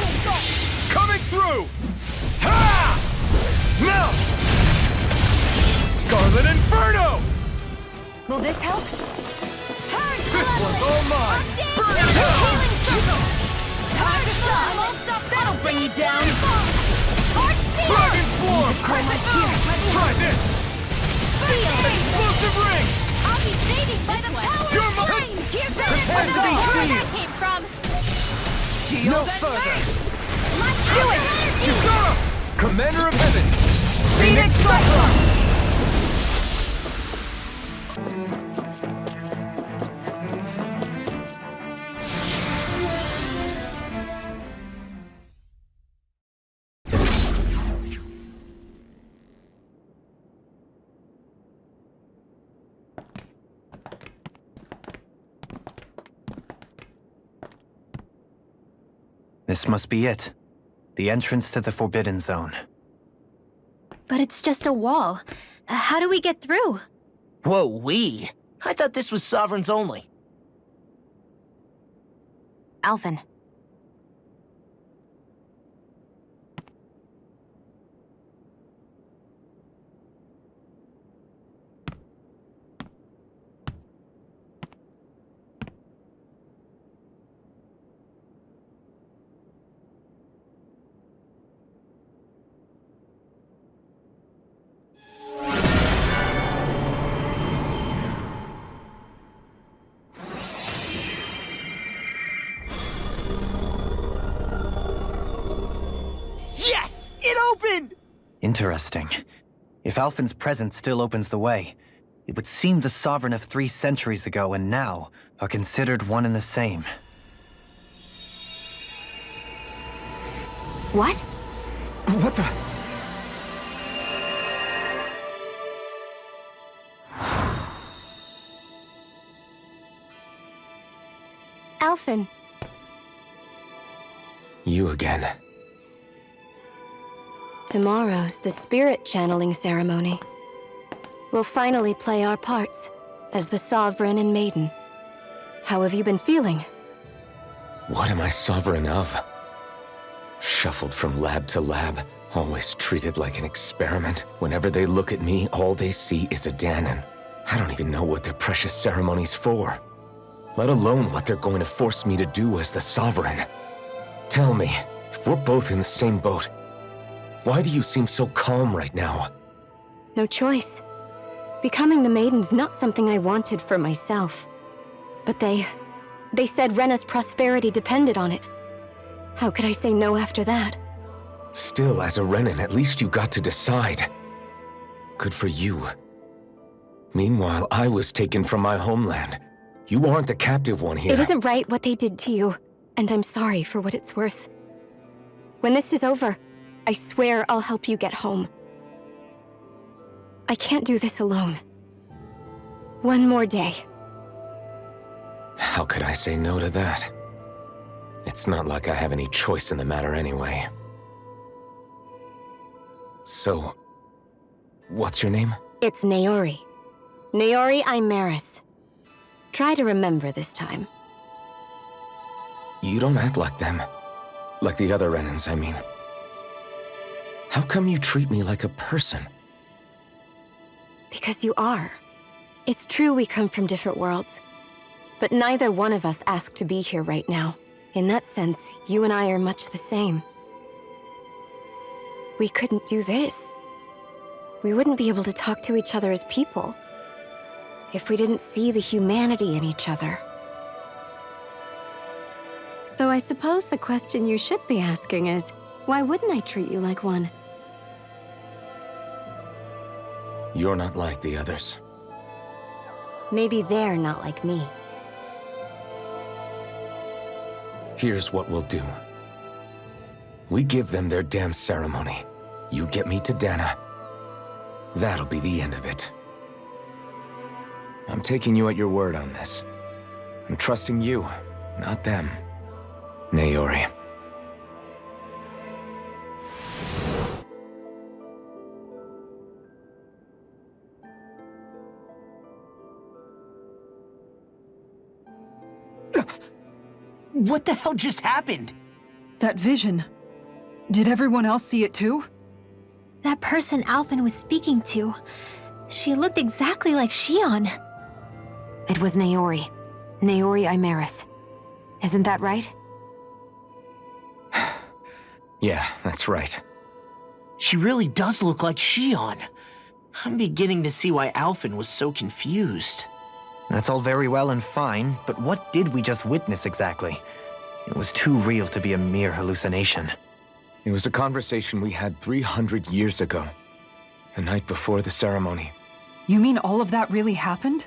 Coming through! Ha! Now! Scarlet Inferno! Will this help? This one's all mine! Burn it That'll bring you down. Dragon Swarm! Try this! Explosive Ring! I'll be saving by the power You're of my- spring. Here's Prepare to be where seen. that came from. No further! Let's do it. Kisara! Commander of Heaven! Phoenix Cyclone! This must be it. The entrance to the Forbidden Zone. But it's just a wall. How do we get through? Whoa, we? I thought this was Sovereigns only. Alphen. Yes! It opened! Interesting. If Alphen's presence still opens the way, it would seem the Sovereign of 3 centuries ago and now are considered one and the same. What? What the? Alphen. You again. Tomorrow's the spirit channeling ceremony. We'll finally play our parts as the Sovereign and Maiden. How have you been feeling? What am I sovereign of? Shuffled from lab to lab, always treated like an experiment. Whenever they look at me, all they see is a Danon. I don't even know what their precious ceremony's for, let alone what they're going to force me to do as the Sovereign. Tell me, if we're both in the same boat, why do you seem so calm right now? No choice. Becoming the Maiden's not something I wanted for myself. But they said Rena's prosperity depended on it. How could I say no after that? Still, as a Renan, at least you got to decide. Good for you. Meanwhile, I was taken from my homeland. You aren't the captive one here. It isn't right what they did to you, and I'm sorry for what it's worth. When this is over, I swear I'll help you get home. I can't do this alone. One more day. How could I say no to that? It's not like I have any choice in the matter anyway. So, what's your name? It's Naori. Naori Imaris. Try to remember this time. You don't act like them. Like the other Renans, I mean. How come you treat me like a person? Because you are. It's true we come from different worlds. But neither one of us asked to be here right now. In that sense, you and I are much the same. We couldn't do this. We wouldn't be able to talk to each other as people if we didn't see the humanity in each other. So I suppose the question you should be asking is, why wouldn't I treat you like one? You're not like the others. Maybe they're not like me. Here's what we'll do. We give them their damn ceremony. You get me to Dana. That'll be the end of it. I'm taking you at your word on this. I'm trusting you, not them. Naori. What the hell just happened? That vision. Did everyone else see it too? That person Alphen was speaking to, she looked exactly like Shion. It was Naori. Naori Imaris. Isn't that right? Yeah, that's right. She really does look like Shion. I'm beginning to see why Alphen was so confused. That's all very well and fine, but what did we just witness exactly? It was too real to be a mere hallucination. It was a conversation we had 300 years ago. The night before the ceremony. You mean all of that really happened?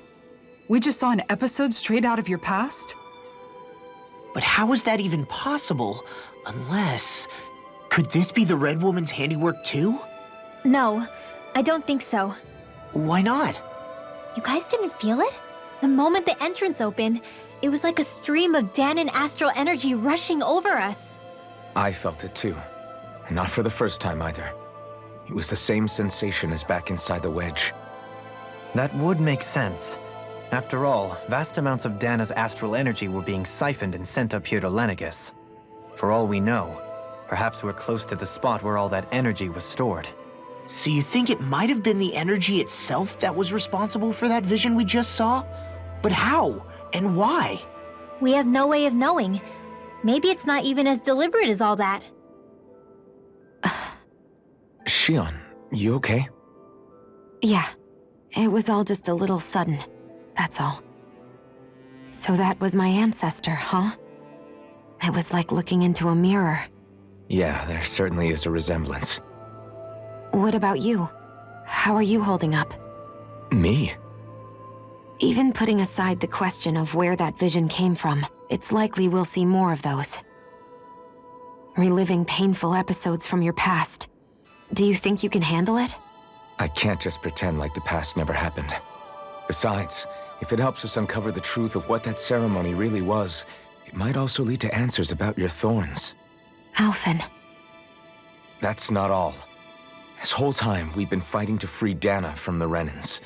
We just saw an episode straight out of your past? But how is that even possible? Unless... Could this be the Red Woman's handiwork too? No, I don't think so. Why not? You guys didn't feel it? The moment the entrance opened, it was like a stream of Danon astral energy rushing over us. I felt it too. And not for the first time either. It was the same sensation as back inside the wedge. That would make sense. After all, vast amounts of Dana's astral energy were being siphoned and sent up here to LENEGIS. For all we know, perhaps we're close to the spot where all that energy was stored. So you think it might have been the energy itself that was responsible for that vision we just saw? But how? And why? We have no way of knowing. Maybe it's not even as deliberate as all that. Shion, you okay? Yeah. It was all just a little sudden. That's all. So that was my ancestor, huh? It was like looking into a mirror. Yeah, there certainly is a resemblance. What about you? How are you holding up? Me? Even putting aside the question of where that vision came from, it's likely we'll see more of those. Reliving painful episodes from your past. Do you think you can handle it? I can't just pretend like the past never happened. Besides, if it helps us uncover the truth of what that ceremony really was, it might also lead to answers about your thorns. Alphen. That's not all. This whole time, we've been fighting to free Dana from the Renans.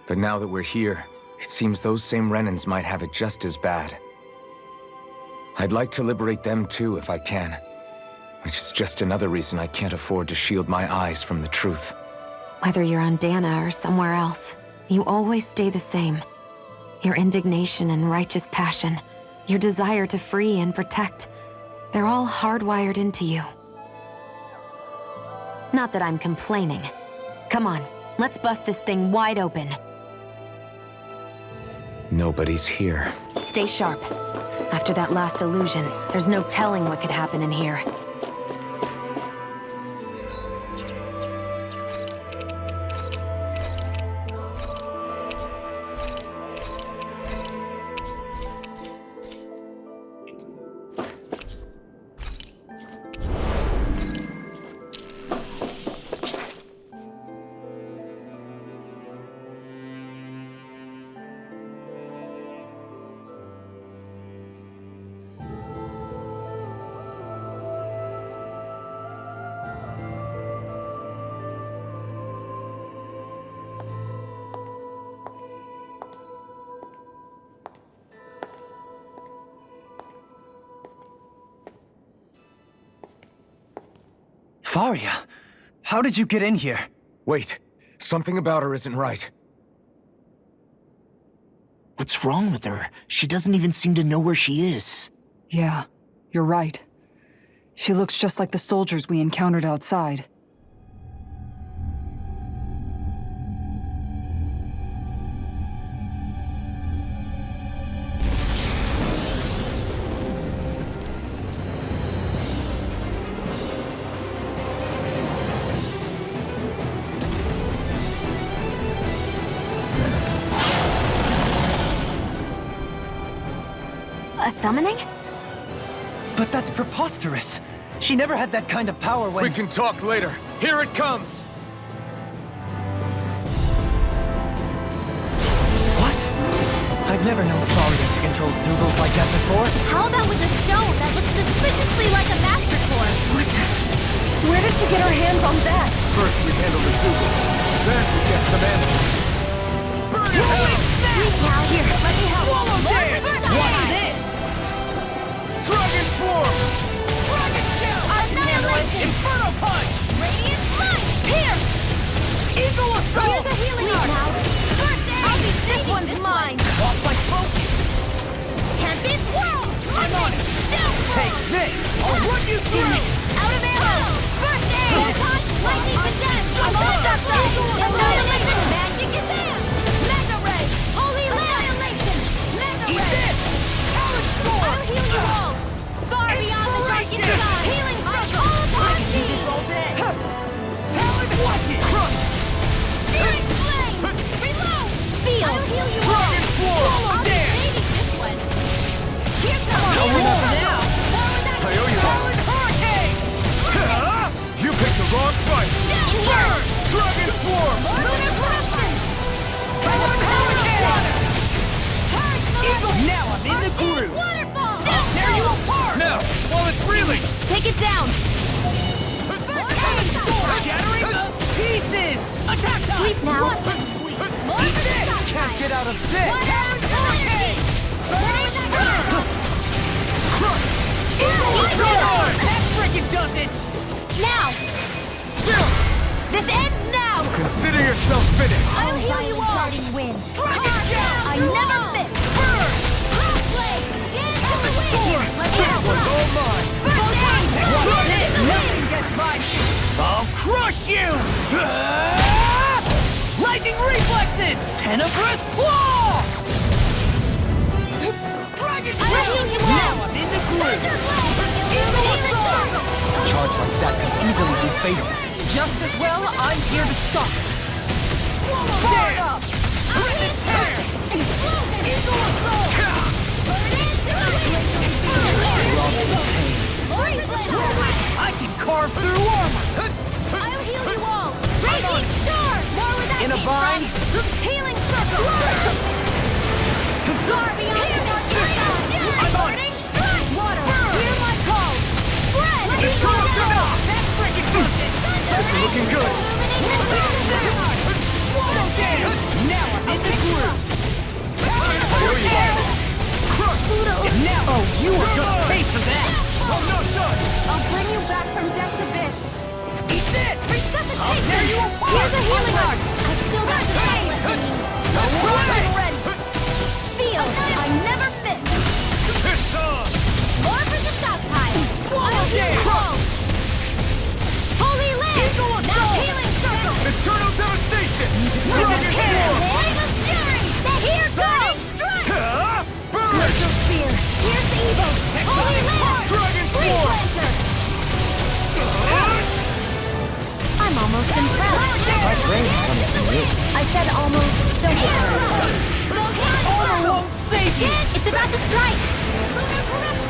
But now that we're here, it seems those same Renans might have it just as bad. I'd like to liberate them too if I can. Which is just another reason I can't afford to shield my eyes from the truth. Whether you're on Dana or somewhere else, you always stay the same. Your indignation and righteous passion, your desire to free and protect, they're all hardwired into you. Not that I'm complaining. Come on, let's bust this thing wide open. Nobody's here. Stay sharp. After that last illusion, there's no telling what could happen in here. Faria, how did you get in here? Wait, something about her isn't right. What's wrong with her? She doesn't even seem to know where she is. Yeah, you're right. She looks just like the soldiers we encountered outside. A summoning? But that's preposterous. She never had that kind of power when— We can talk later. Here it comes! What? I've never known Faria to control Zugos like that before? How about with a stone that looks suspiciously like a master core? Where did you get her hands on that? First we handle the Zugos, then we get some answers. Now, here, let me help. What's this? Dragon form! Annihilation! Inferno punch! Radiant light! Here! Eagle assault! Here's a healing art! I'll be this one's mine! Off my focus! Tempest Whirl! I'm on it! Take this! I'll run you through! Out of arrow! First aid! Lightning possessed! I'm on that side! Annihilation! Magic is in! Mega Ray! Holy Annihilation! Mega Eat Ray! this! Talent sword! I'll heal you all! Far beyond the darkest sky! Healing circle! All upon me! Talent watch it! Crush! Searing flame! Reload! Seal! I'll heal you all! Dragon form! I'll be Dance! saving this one! Here comes Now healing roll circle! now! I owe you one. Talent hurricane! You picked the wrong fight! Burn! Dragon form! Lunar corruption! Talent hurricane! Eagle! Now I'm in the groove! Waterfall! Tear you apart! Now, while it's reeling! Take it down! Shattering the pieces! Attack time! Sleep now. Eat this! Can't get out of this! That frickin' does it! Now! This ends now! Consider yourself finished! I'll heal you all! Wind. I never miss! Here, let's go! Nothing gets by me! I'll crush you! Lightning reflexes! Tenebrous claw! Dragon I'll heal you all! Now I'm in the groove! A charge like that could easily be fatal. Just as well, I'm here to stop. Fire up! Witness tear! Eagle assault! I can carve through armor! I'll heal you all! Raging Star! More where that In a came bind? from. Healing Circle! Far beyond the dark sky! I'm on it! Burning Strike! Water! Hear my call! Spread! It's That's freaking perfect! This is looking good. Swallow dance! Now I'm in the groove! And now, you are gonna pay for that! I'm not done! I'll bring you back from Death's Abyss! Eat this! Resuscitate! I'll tear you apart! Here's a healing art! I still got the silence! I'm ready! Seal! I never miss! It's on! More for the stockpile! Swallow dance! Holy Land! Now healing circle! Eternal devastation! Dragon Flame form! of fury! Here goes! Strike! Burn! Breath of fear! Here's the evil! Holy Land! Dragon Freeze form! Lancer! I'm almost impressed. My brain's coming from you. I said almost. Don't get hurt. Armor won't save you! It's about to strike!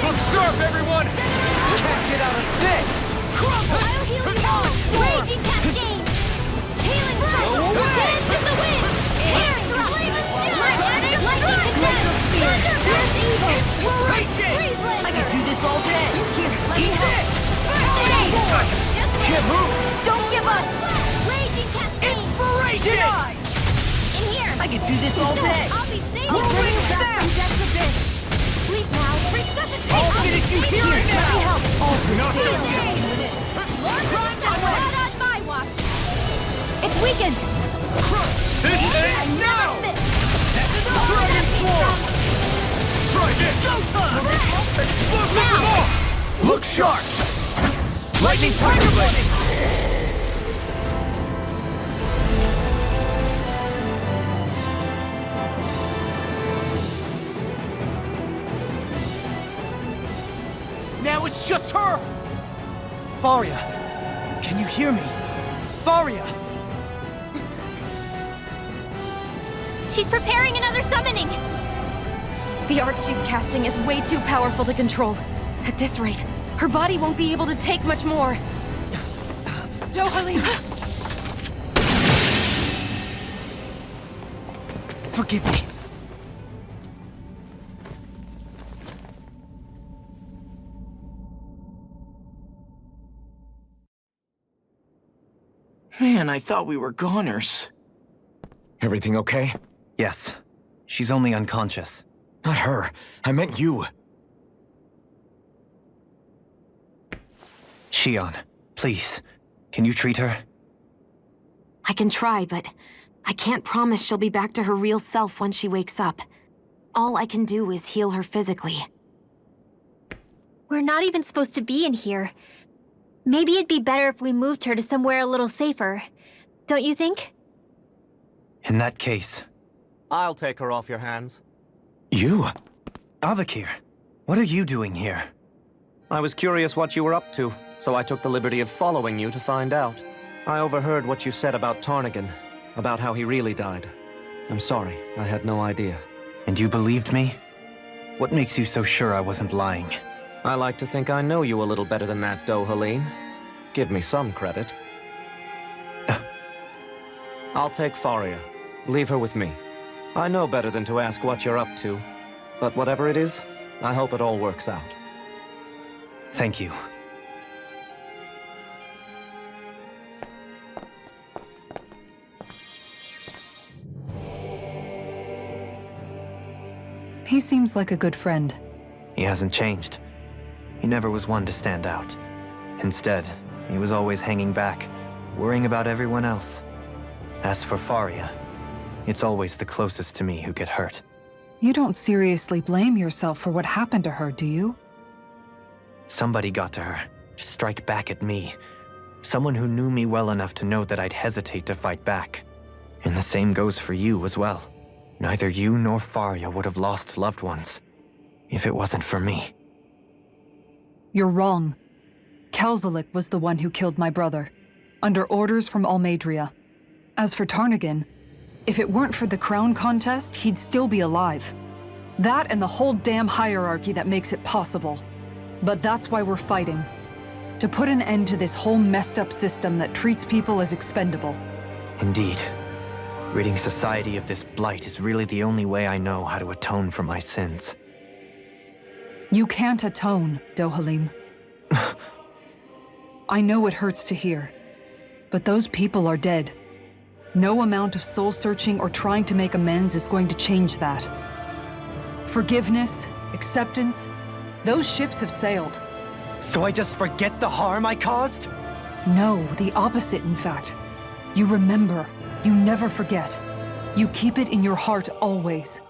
Look sharp, everyone! Can't get out of this! I'll heal you all! Raging Cascade! Healing Circle! Dance in the wind! Tearing Flame of Fury! Lightning Attack! There's evil! Freeze I can Lancer! do this all day! Here, let me Eat help! this! Can't move! Don't give us! Raging Cascade! Inspiration! In here! I can do this all day! I'll be safe! I'll Bring bring you it back back. from Death's Abyss! Sleep now! Resuscitate! I'll finish you here Let me now! help! Not so Lord Prime not on my watch! It's weakened! This ends now! Dragon form! Try this! Explosive law! Look sharp! Lightning Tiger Blade! Now it's just her! Faria! Can you hear me? Faria! She's preparing another summoning! The art she's casting is way too powerful to control. At this rate, her body won't be able to take much more. Dohalim! Forgive me. Man, I thought we were goners. Everything okay? Yes. She's only unconscious. Not her. I meant you. Shion, please. Can you treat her? I can try, but I can't promise she'll be back to her real self when she wakes up. All I can do is heal her physically. We're not even supposed to be in here. Maybe it'd be better if we moved her to somewhere a little safer. Don't you think? In that case... I'll take her off your hands. You? Avakir, what are you doing here? I was curious what you were up to, so I took the liberty of following you to find out. I overheard what you said about Tarnigan, about how he really died. I'm sorry, I had no idea. And you believed me? What makes you so sure I wasn't lying? I like to think I know you a little better than that, Dohalim. Give me some credit. I'll take Faria. Leave her with me. I know better than to ask what you're up to. But whatever it is, I hope it all works out. Thank you. He seems like a good friend. He hasn't changed. He never was one to stand out. Instead, he was always hanging back, worrying about everyone else. As for Faria, it's always the closest to me who get hurt. You don't seriously blame yourself for what happened to her, do you? Somebody got to her, to strike back at me. Someone who knew me well enough to know that I'd hesitate to fight back. And the same goes for you as well. Neither you nor Faria would have lost loved ones, if it wasn't for me. You're wrong. Kelzelik was the one who killed my brother, under orders from Almadria. As for Tarnigan, if it weren't for the crown contest, he'd still be alive. That and the whole damn hierarchy that makes it possible. But that's why we're fighting. To put an end to this whole messed up system that treats people as expendable. Indeed. Ridding society of this blight is really the only way I know how to atone for my sins. You can't atone, Dohalim. I know it hurts to hear, but those people are dead. No amount of soul-searching or trying to make amends is going to change that. Forgiveness, acceptance, those ships have sailed. So I just forget the harm I caused? No, the opposite, in fact. You remember. You never forget. You keep it in your heart always.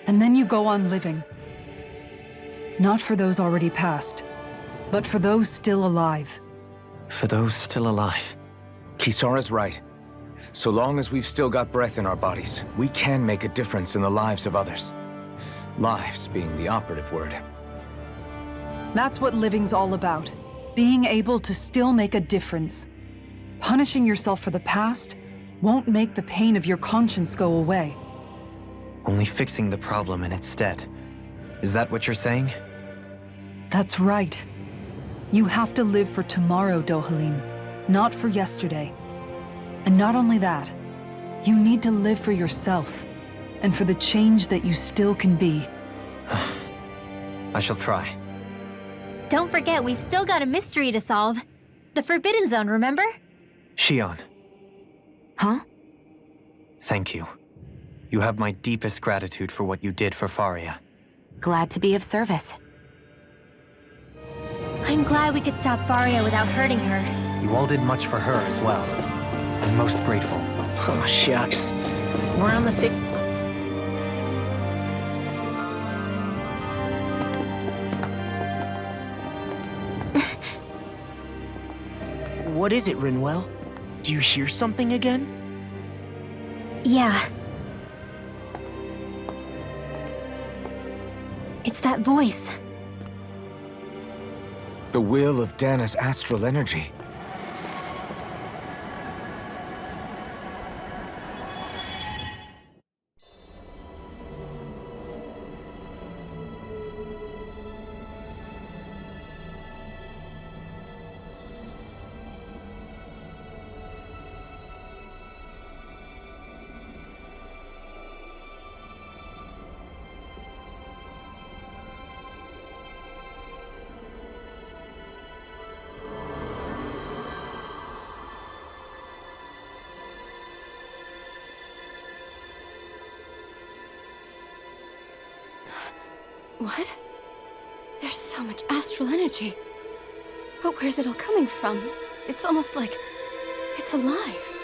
And then you go on living. Not for those already passed, but for those still alive. For those still alive. Kisara's right. So long as we've still got breath in our bodies, we can make a difference in the lives of others. Lives being the operative word. That's what living's all about. Being able to still make a difference. Punishing yourself for the past won't make the pain of your conscience go away. Only fixing the problem in its stead. Is that what you're saying? That's right. You have to live for tomorrow, Dohalim, not for yesterday. And not only that, you need to live for yourself, and for the change that you still can be. I shall try. Don't forget, we've still got a mystery to solve. The Forbidden Zone, remember? Shion. Huh? Thank you. You have my deepest gratitude for what you did for Faria. Glad to be of service. I'm glad we could stop Faria without hurting her. You all did much for her as well. I'm most grateful. Oh, shucks. We're on the same... What is it, Rinwell? Do you hear something again? Yeah. It's that voice. The will of Dana's astral energy. What? There's so much astral energy. But where's it all coming from? It's almost like it's alive.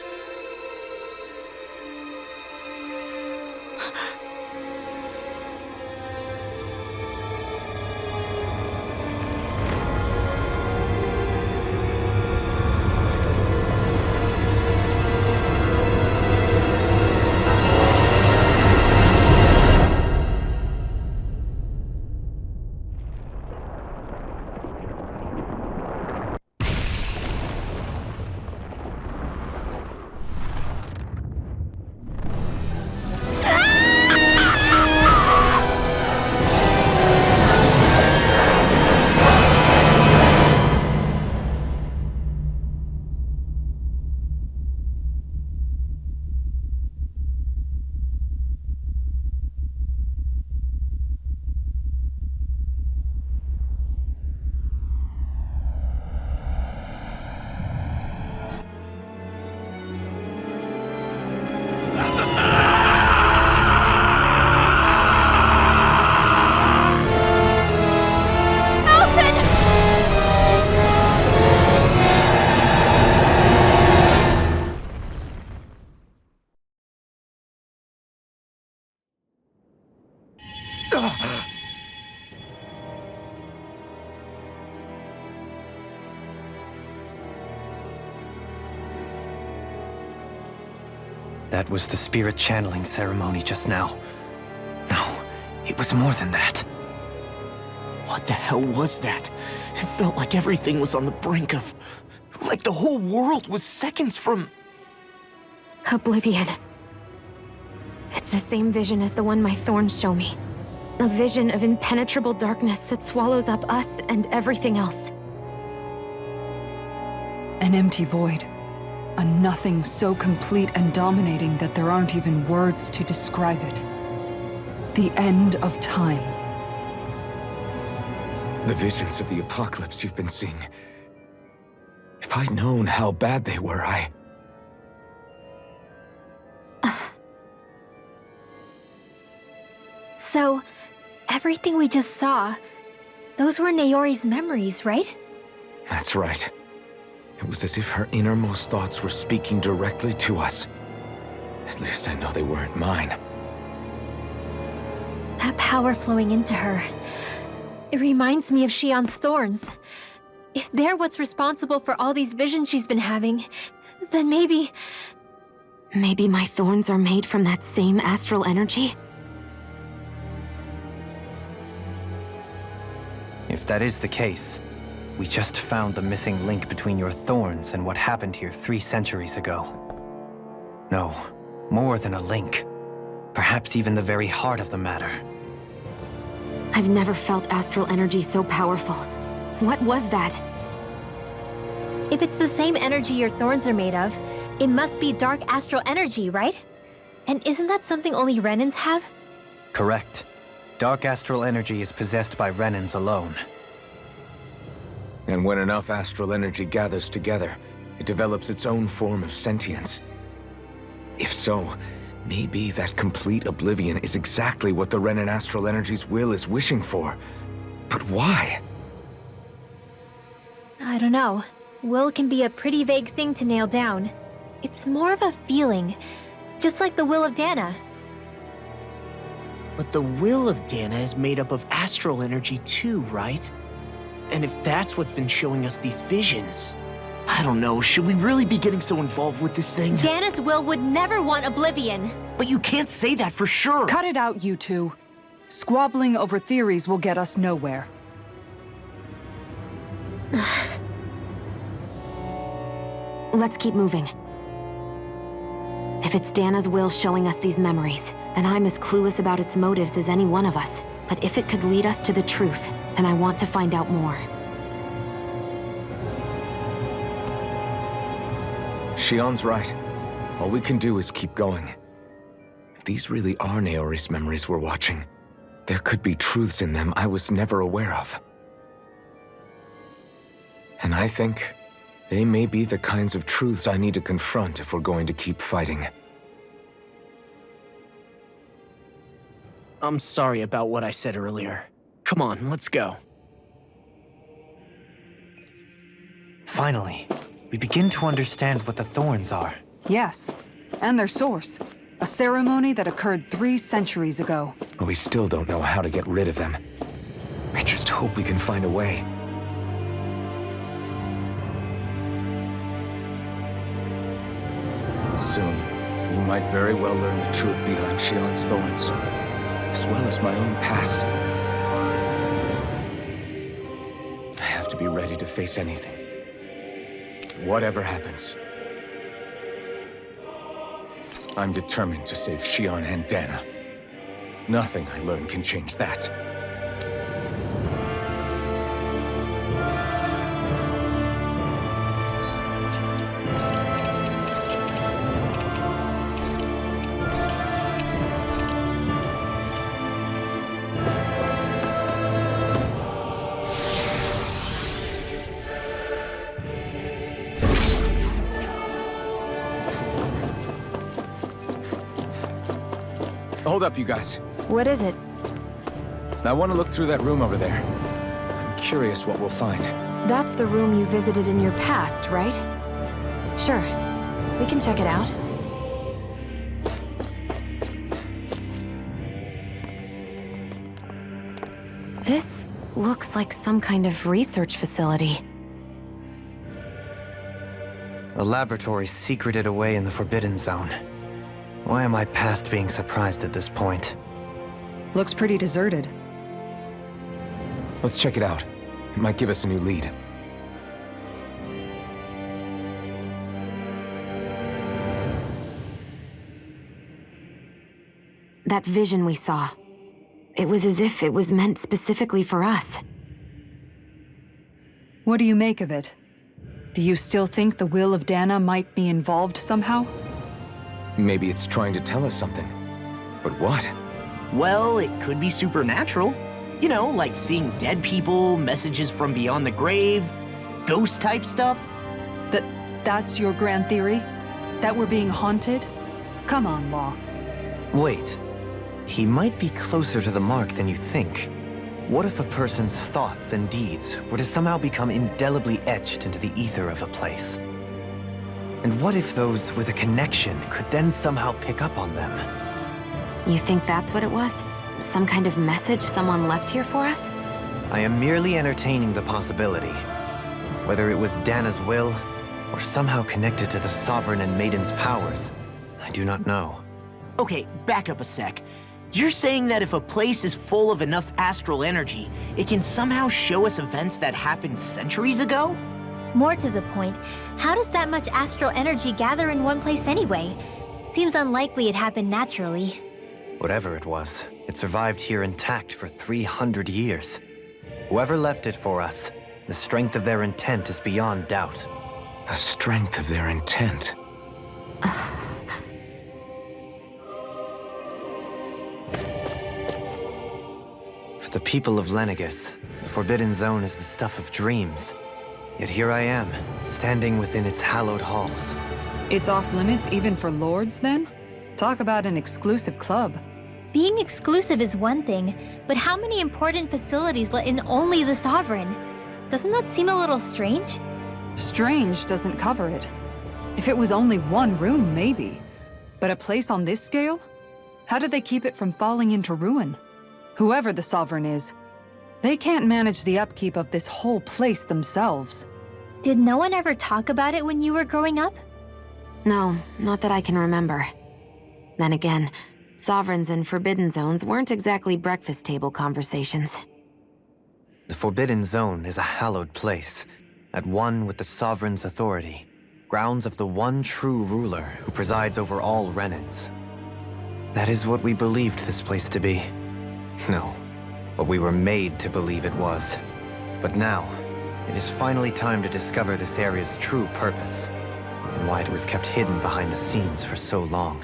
That was the spirit channeling ceremony just now. No, it was more than that. What the hell was that? It felt like everything was on the brink of... like the whole world was seconds from... Oblivion. It's the same vision as the one my thorns show me. A vision of impenetrable darkness that swallows up us and everything else. An empty void. A nothing so complete and dominating that there aren't even words to describe it. The end of time. The visions of the apocalypse you've been seeing. If I'd known how bad they were, So, everything we just saw, those were Naori's memories, right? That's right. It was as if her innermost thoughts were speaking directly to us. At least I know they weren't mine. That power flowing into her. It reminds me of Shion's thorns. If they're what's responsible for all these visions she's been having, then maybe... Maybe my thorns are made from that same astral energy? If that is the case, we just found the missing link between your thorns and what happened here 3 centuries ago. No, more than a link. Perhaps even the very heart of the matter. I've never felt astral energy so powerful. What was that? If it's the same energy your thorns are made of, it must be dark astral energy, right? And isn't that something only Renans have? Correct. Dark astral energy is possessed by Renans alone. And when enough astral energy gathers together, it develops its own form of sentience. If so, maybe that complete oblivion is exactly what the Renan astral energy's will is wishing for. But why? I don't know. Will can be a pretty vague thing to nail down. It's more of a feeling, just like the will of Dana. But the will of Dana is made up of astral energy too, right? And if that's what's been showing us these visions... I don't know, should we really be getting so involved with this thing? Dana's will would never want oblivion. But you can't say that for sure. Cut it out, you two. Squabbling over theories will get us nowhere. Let's keep moving. If it's Dana's will showing us these memories, then I'm as clueless about its motives as any one of us. But if it could lead us to the truth, then I want to find out more. Shion's right. All we can do is keep going. If these really are Naori's memories we're watching, there could be truths in them I was never aware of. And I think they may be the kinds of truths I need to confront if we're going to keep fighting. I'm sorry about what I said earlier. Come on, let's go. Finally, we begin to understand what the thorns are. Yes, and their source. A ceremony that occurred 3 centuries ago. But we still don't know how to get rid of them. I just hope we can find a way. Soon, we might very well learn the truth behind Shion's thorns, as well as my own past. I have to be ready to face anything. Whatever happens. I'm determined to save Shion and Dana. Nothing I learn can change that. Hold up, you guys. What is it? I want to look through that room over there. I'm curious what we'll find. That's the room you visited in your past, right? Sure. We can check it out. This looks like some kind of research facility. A laboratory secreted away in the Forbidden Zone. Why am I past being surprised at this point? Looks pretty deserted. Let's check it out. It might give us a new lead. That vision we saw. It was as if it was meant specifically for us. What do you make of it? Do you still think the will of Dana might be involved somehow? Maybe it's trying to tell us something. But what? Well, it could be supernatural. You know, like seeing dead people, messages from beyond the grave, ghost-type stuff. That's your grand theory? That we're being haunted? Come on, Law. Wait. He might be closer to the mark than you think. What if a person's thoughts and deeds were to somehow become indelibly etched into the ether of a place? And what if those with a connection could then somehow pick up on them? You think that's what it was? Some kind of message someone left here for us? I am merely entertaining the possibility. Whether it was Dana's will, or somehow connected to the Sovereign and Maiden's powers, I do not know. Okay, back up a sec. You're saying that if a place is full of enough astral energy, it can somehow show us events that happened centuries ago? More to the point, how does that much astral energy gather in one place anyway? Seems unlikely it happened naturally. Whatever it was, it survived here intact for 300 years. Whoever left it for us, the strength of their intent is beyond doubt. The strength of their intent. For the people of LENEGIS, the Forbidden Zone is the stuff of dreams. Yet here I am, standing within its hallowed halls. It's off limits even for lords, then? Talk about an exclusive club. Being exclusive is one thing, but how many important facilities let in only the Sovereign? Doesn't that seem a little strange? Strange doesn't cover it. If it was only one room, maybe. But a place on this scale? How did they keep it from falling into ruin? Whoever the Sovereign is, they can't manage the upkeep of this whole place themselves. Did no one ever talk about it when you were growing up? No, not that I can remember. Then again, Sovereigns and Forbidden Zones weren't exactly breakfast table conversations. The Forbidden Zone is a hallowed place, at one with the Sovereign's authority, grounds of the one true ruler who presides over all Renans. That is what we believed this place to be. No, what we were made to believe it was. But now, it is finally time to discover this area's true purpose, and why it was kept hidden behind the scenes for so long.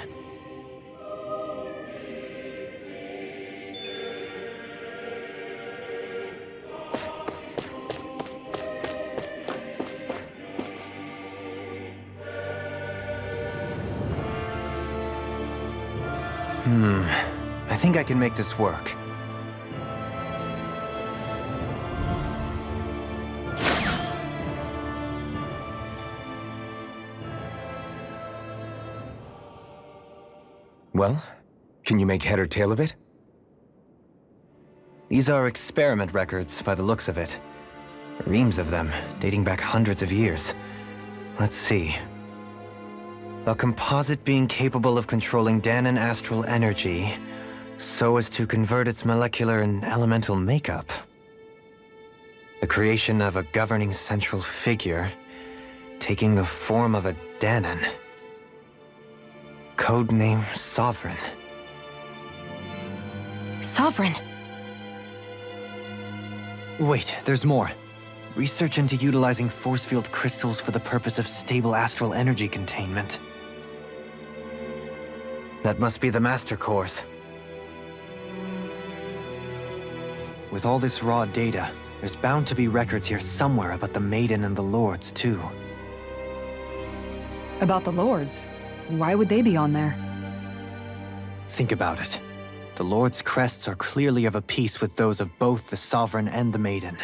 I think I can make this work. Well, can you make head or tail of it? These are experiment records by the looks of it. Reams of them, dating back hundreds of years. Let's see. A composite being capable of controlling Danan astral energy so as to convert its molecular and elemental makeup. The creation of a governing central figure, taking the form of a Danan. Codename Sovereign. Sovereign. Wait, there's more. Research into utilizing force field crystals for the purpose of stable astral energy containment. That must be the Master Cores. With all this raw data, there's bound to be records here somewhere about the Maiden and the Lords, too. About the Lords? Why would they be on there? Think about it. The Lord's crests are clearly of a piece with those of both the Sovereign and the Maiden.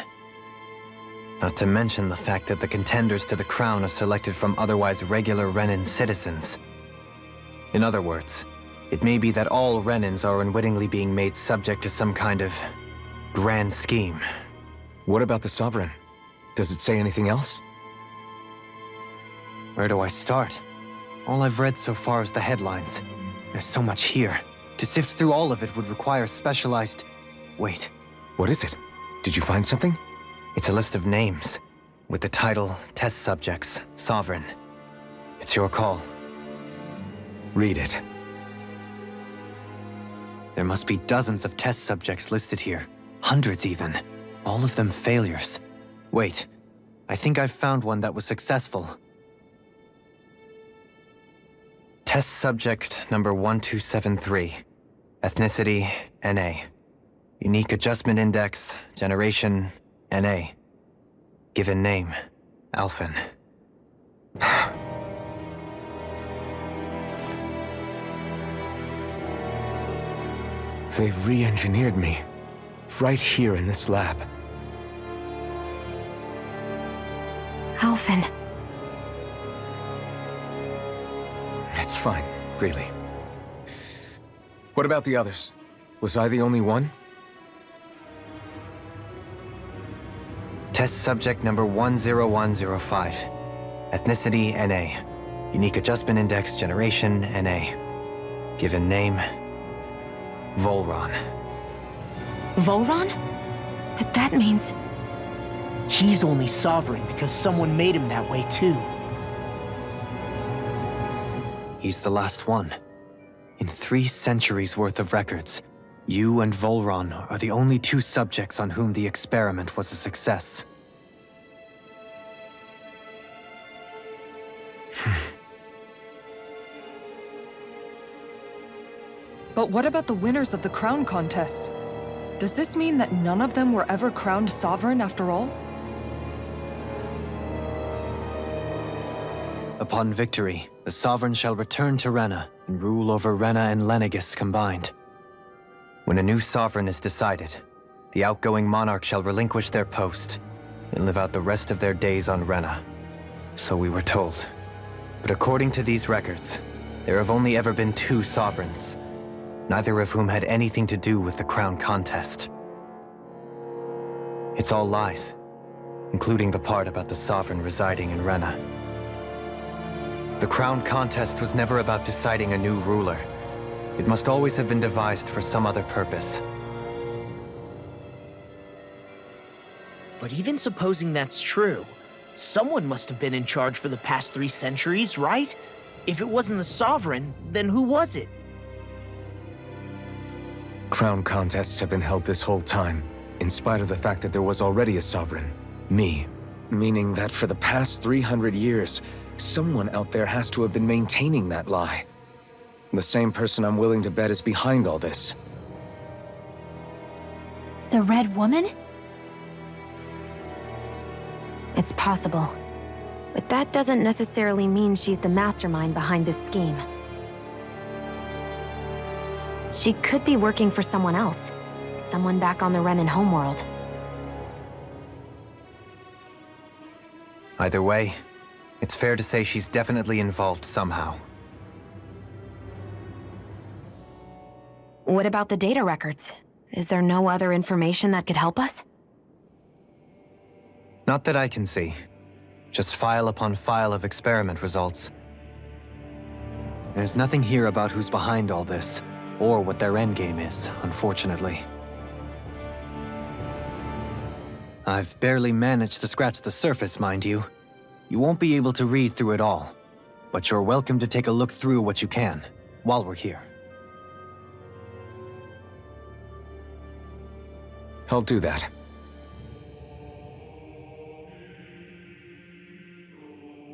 Not to mention the fact that the contenders to the crown are selected from otherwise regular Renan citizens. In other words, it may be that all Renans are unwittingly being made subject to some kind of grand scheme. What about the Sovereign? Does it say anything else? Where do I start? All I've read so far is the headlines. There's so much here. To sift through all of it would require specialized... Wait. What is it? Did you find something? It's a list of names, with the title Test Subjects, Sovereign. It's your call. Read it. There must be dozens of test subjects listed here. Hundreds even. All of them failures. Wait, I think I've found one that was successful. Test subject number 1273. Ethnicity, NA. Unique adjustment index, generation, NA. Given name, Alphen. They've re-engineered me. Right here in this lab. Alphen. It's fine, really. What about the others? Was I the only one? Test subject number 10105. Ethnicity, NA. Unique adjustment index, generation, NA. Given name, Volron. Volron? But that means... He's only Sovereign because someone made him that way too. He's the last one. In 3 centuries worth of records, you and Volron are the only 2 subjects on whom the experiment was a success. But what about the winners of the crown contests? Does this mean that none of them were ever crowned sovereign after all? Upon victory, the Sovereign shall return to Rena and rule over Rena and LENEGIS combined. When a new Sovereign is decided, the outgoing monarch shall relinquish their post and live out the rest of their days on Rena. So we were told. But according to these records, there have only ever been 2 Sovereigns, neither of whom had anything to do with the crown contest. It's all lies, including the part about the Sovereign residing in Rena. The crown contest was never about deciding a new ruler. It must always have been devised for some other purpose. But even supposing that's true, someone must have been in charge for the past 3 centuries, right? If it wasn't the Sovereign, then who was it? Crown contests have been held this whole time, in spite of the fact that there was already a Sovereign. Me. Meaning that for the past 300 years, someone out there has to have been maintaining that lie. The same person I'm willing to bet is behind all this. The Red Woman? It's possible. But that doesn't necessarily mean she's the mastermind behind this scheme. She could be working for someone else. Someone back on the Renan homeworld. Either way, it's fair to say she's definitely involved somehow. What about the data records? Is there no other information that could help us? Not that I can see. Just file upon file of experiment results. There's nothing here about who's behind all this, or what their endgame is, unfortunately. I've barely managed to scratch the surface, mind you. You won't be able to read through it all, but you're welcome to take a look through what you can, while we're here. I'll do that.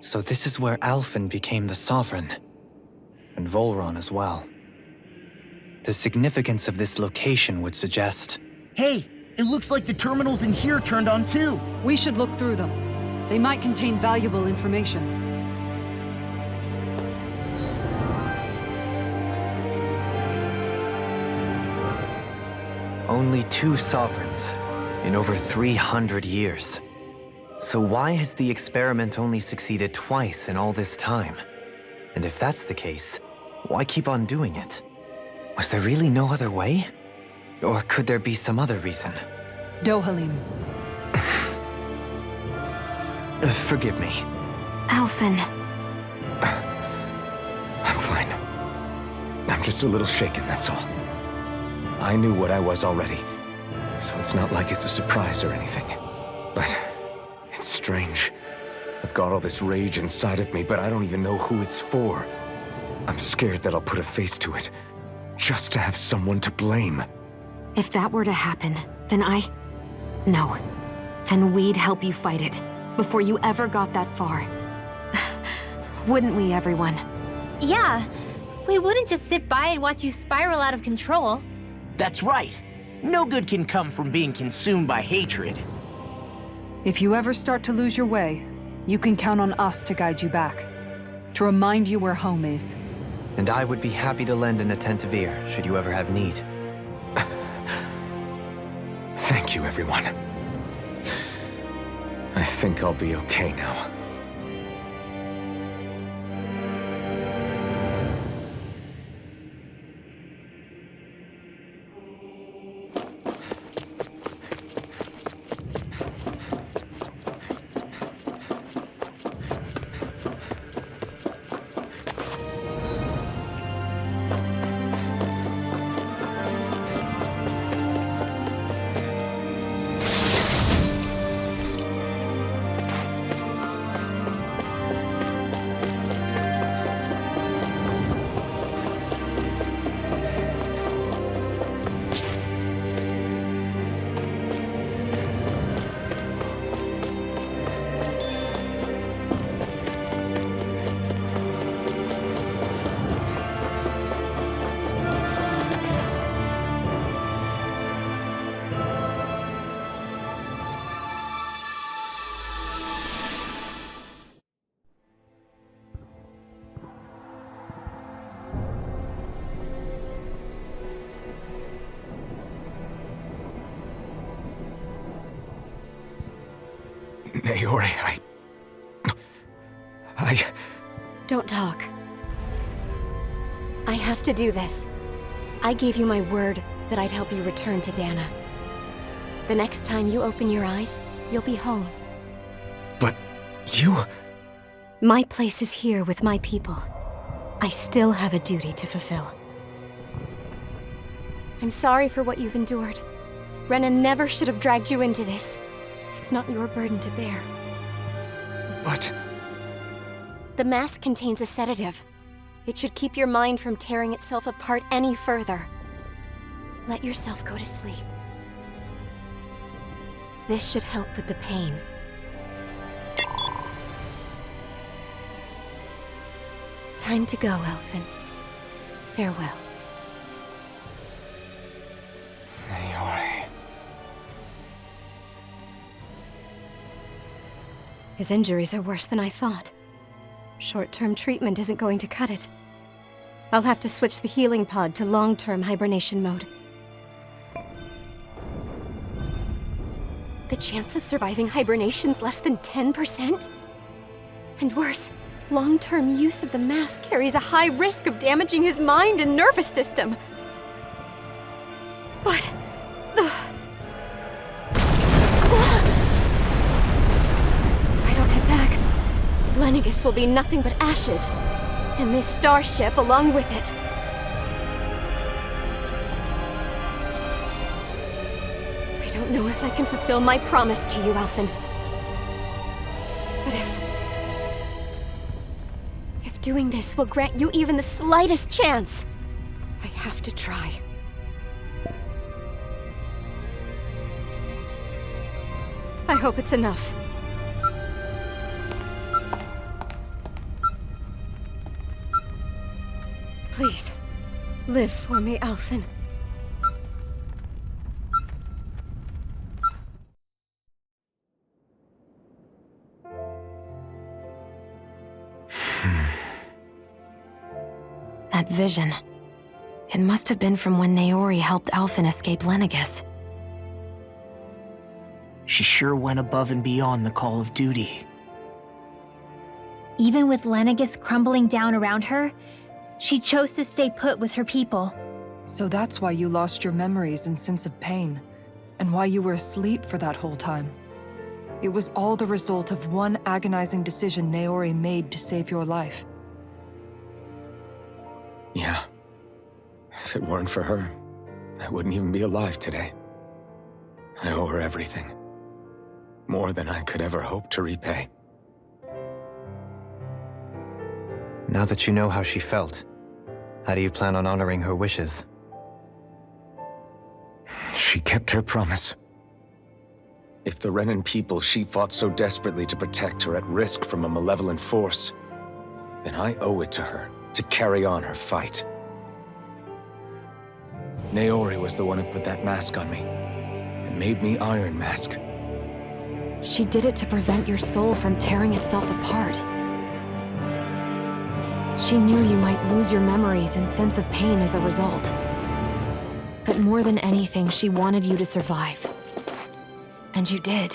So this is where Alphen became the Sovereign, and Volron as well. The significance of this location would suggest... Hey, it looks like the terminals in here turned on too. We should look through them. They might contain valuable information. Only 2 sovereigns in over 300 years. So why has the experiment only succeeded twice in all this time? And if that's the case, why keep on doing it? Was there really no other way? Or could there be some other reason? Dohalim. Forgive me. Alphen. I'm fine. I'm just a little shaken, that's all. I knew what I was already, so it's not like it's a surprise or anything. But it's strange. I've got all this rage inside of me, but I don't even know who it's for. I'm scared that I'll put a face to it, just to have someone to blame. If that were to happen, then No. Then we'd help you fight it, before you ever got that far. Wouldn't we, everyone? Yeah, we wouldn't just sit by and watch you spiral out of control. That's right. No good can come from being consumed by hatred. If you ever start to lose your way, you can count on us to guide you back. To remind you where home is. And I would be happy to lend an attentive ear, should you ever have need. Thank you, everyone. I think I'll be okay now. Naori, Don't talk. I have to do this. I gave you my word that I'd help you return to Dana. The next time you open your eyes, you'll be home. But you... My place is here with my people. I still have a duty to fulfill. I'm sorry for what you've endured. Rena never should have dragged you into this. It's not your burden to bear. But... The mask contains a sedative. It should keep your mind from tearing itself apart any further. Let yourself go to sleep. This should help with the pain. Time to go, Alphen. Farewell. Naori... His injuries are worse than I thought. Short-term treatment isn't going to cut it. I'll have to switch the healing pod to long-term hibernation mode. The chance of surviving hibernation's less than 10%? And worse, long-term use of the mask carries a high risk of damaging his mind and nervous system. LENEGIS will be nothing but ashes. And this starship along with it. I don't know if I can fulfill my promise to you, Alphen. But if doing this will grant you even the slightest chance, I have to try. I hope it's enough. Please, live for me, Alphen. That vision. It must have been from when Naori helped Alphen escape LENEGIS. She sure went above and beyond the call of duty. Even with LENEGIS crumbling down around her, she chose to stay put with her people. So that's why you lost your memories and sense of pain, and why you were asleep for that whole time. It was all the result of one agonizing decision Naori made to save your life. Yeah. If it weren't for her, I wouldn't even be alive today. I owe her everything. More than I could ever hope to repay. Now that you know how she felt, how do you plan on honoring her wishes? She kept her promise. If the Renan people she fought so desperately to protect are at risk from a malevolent force, then I owe it to her to carry on her fight. Naori was the one who put that mask on me, and made me Iron Mask. She did it to prevent your soul from tearing itself apart. She knew you might lose your memories and sense of pain as a result. But more than anything, she wanted you to survive. And you did.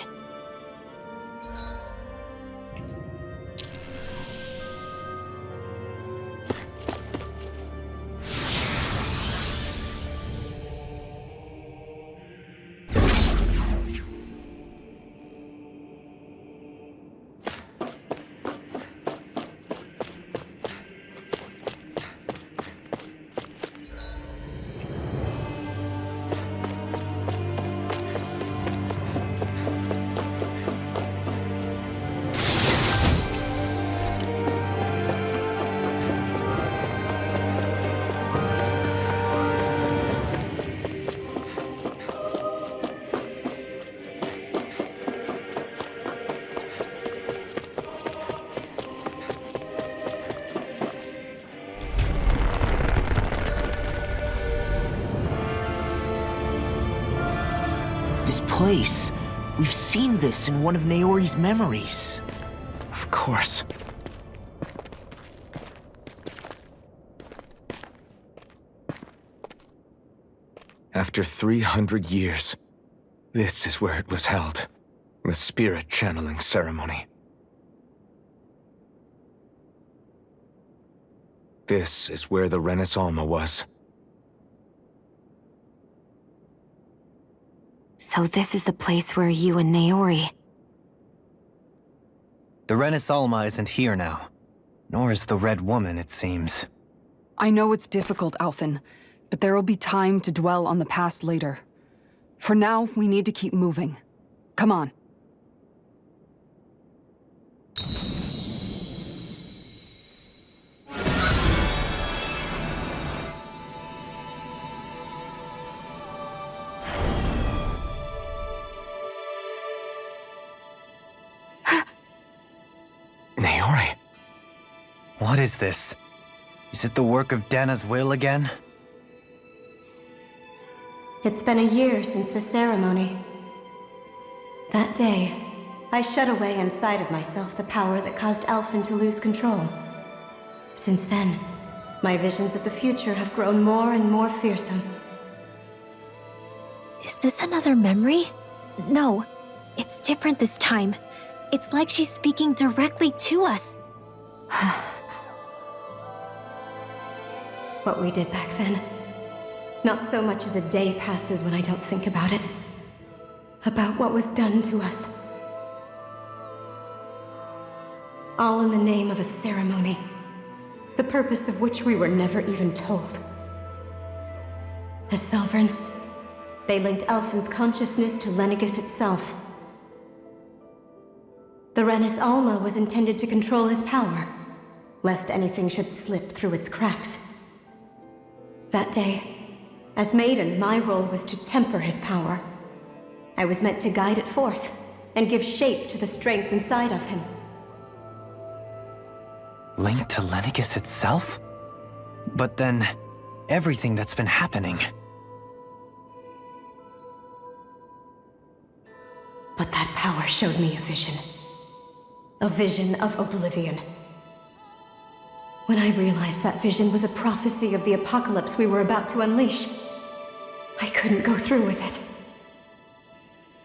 This place. We've seen this in one of Naori's memories. Of course. After 300 years, this is where it was held. The spirit channeling ceremony. This is where the Renaissance was. So this is the place where you and Naori... The Renaissance isn't here now. Nor is the Red Woman, it seems. I know it's difficult, Alphen, but there will be time to dwell on the past later. For now, we need to keep moving. Come on. Naori. What is this? Is it the work of Dana's will again? It's been a year since the ceremony. That day, I shut away inside of myself the power that caused Alphen to lose control. Since then, my visions of the future have grown more and more fearsome. Is this another memory? No, it's different this time. It's like she's speaking directly to us. What we did back then. Not so much as a day passes when I don't think about it. About what was done to us. All in the name of a ceremony, the purpose of which we were never even told. As Sovereign, they linked Alphen's consciousness to LENEGIS itself. The Renis Alma was intended to control his power, lest anything should slip through its cracks. That day, as Maiden, my role was to temper his power. I was meant to guide it forth, and give shape to the strength inside of him. Linked to LENEGIS itself? But then, everything that's been happening... But that power showed me a vision. A vision of oblivion. When I realized that vision was a prophecy of the apocalypse we were about to unleash, I couldn't go through with it.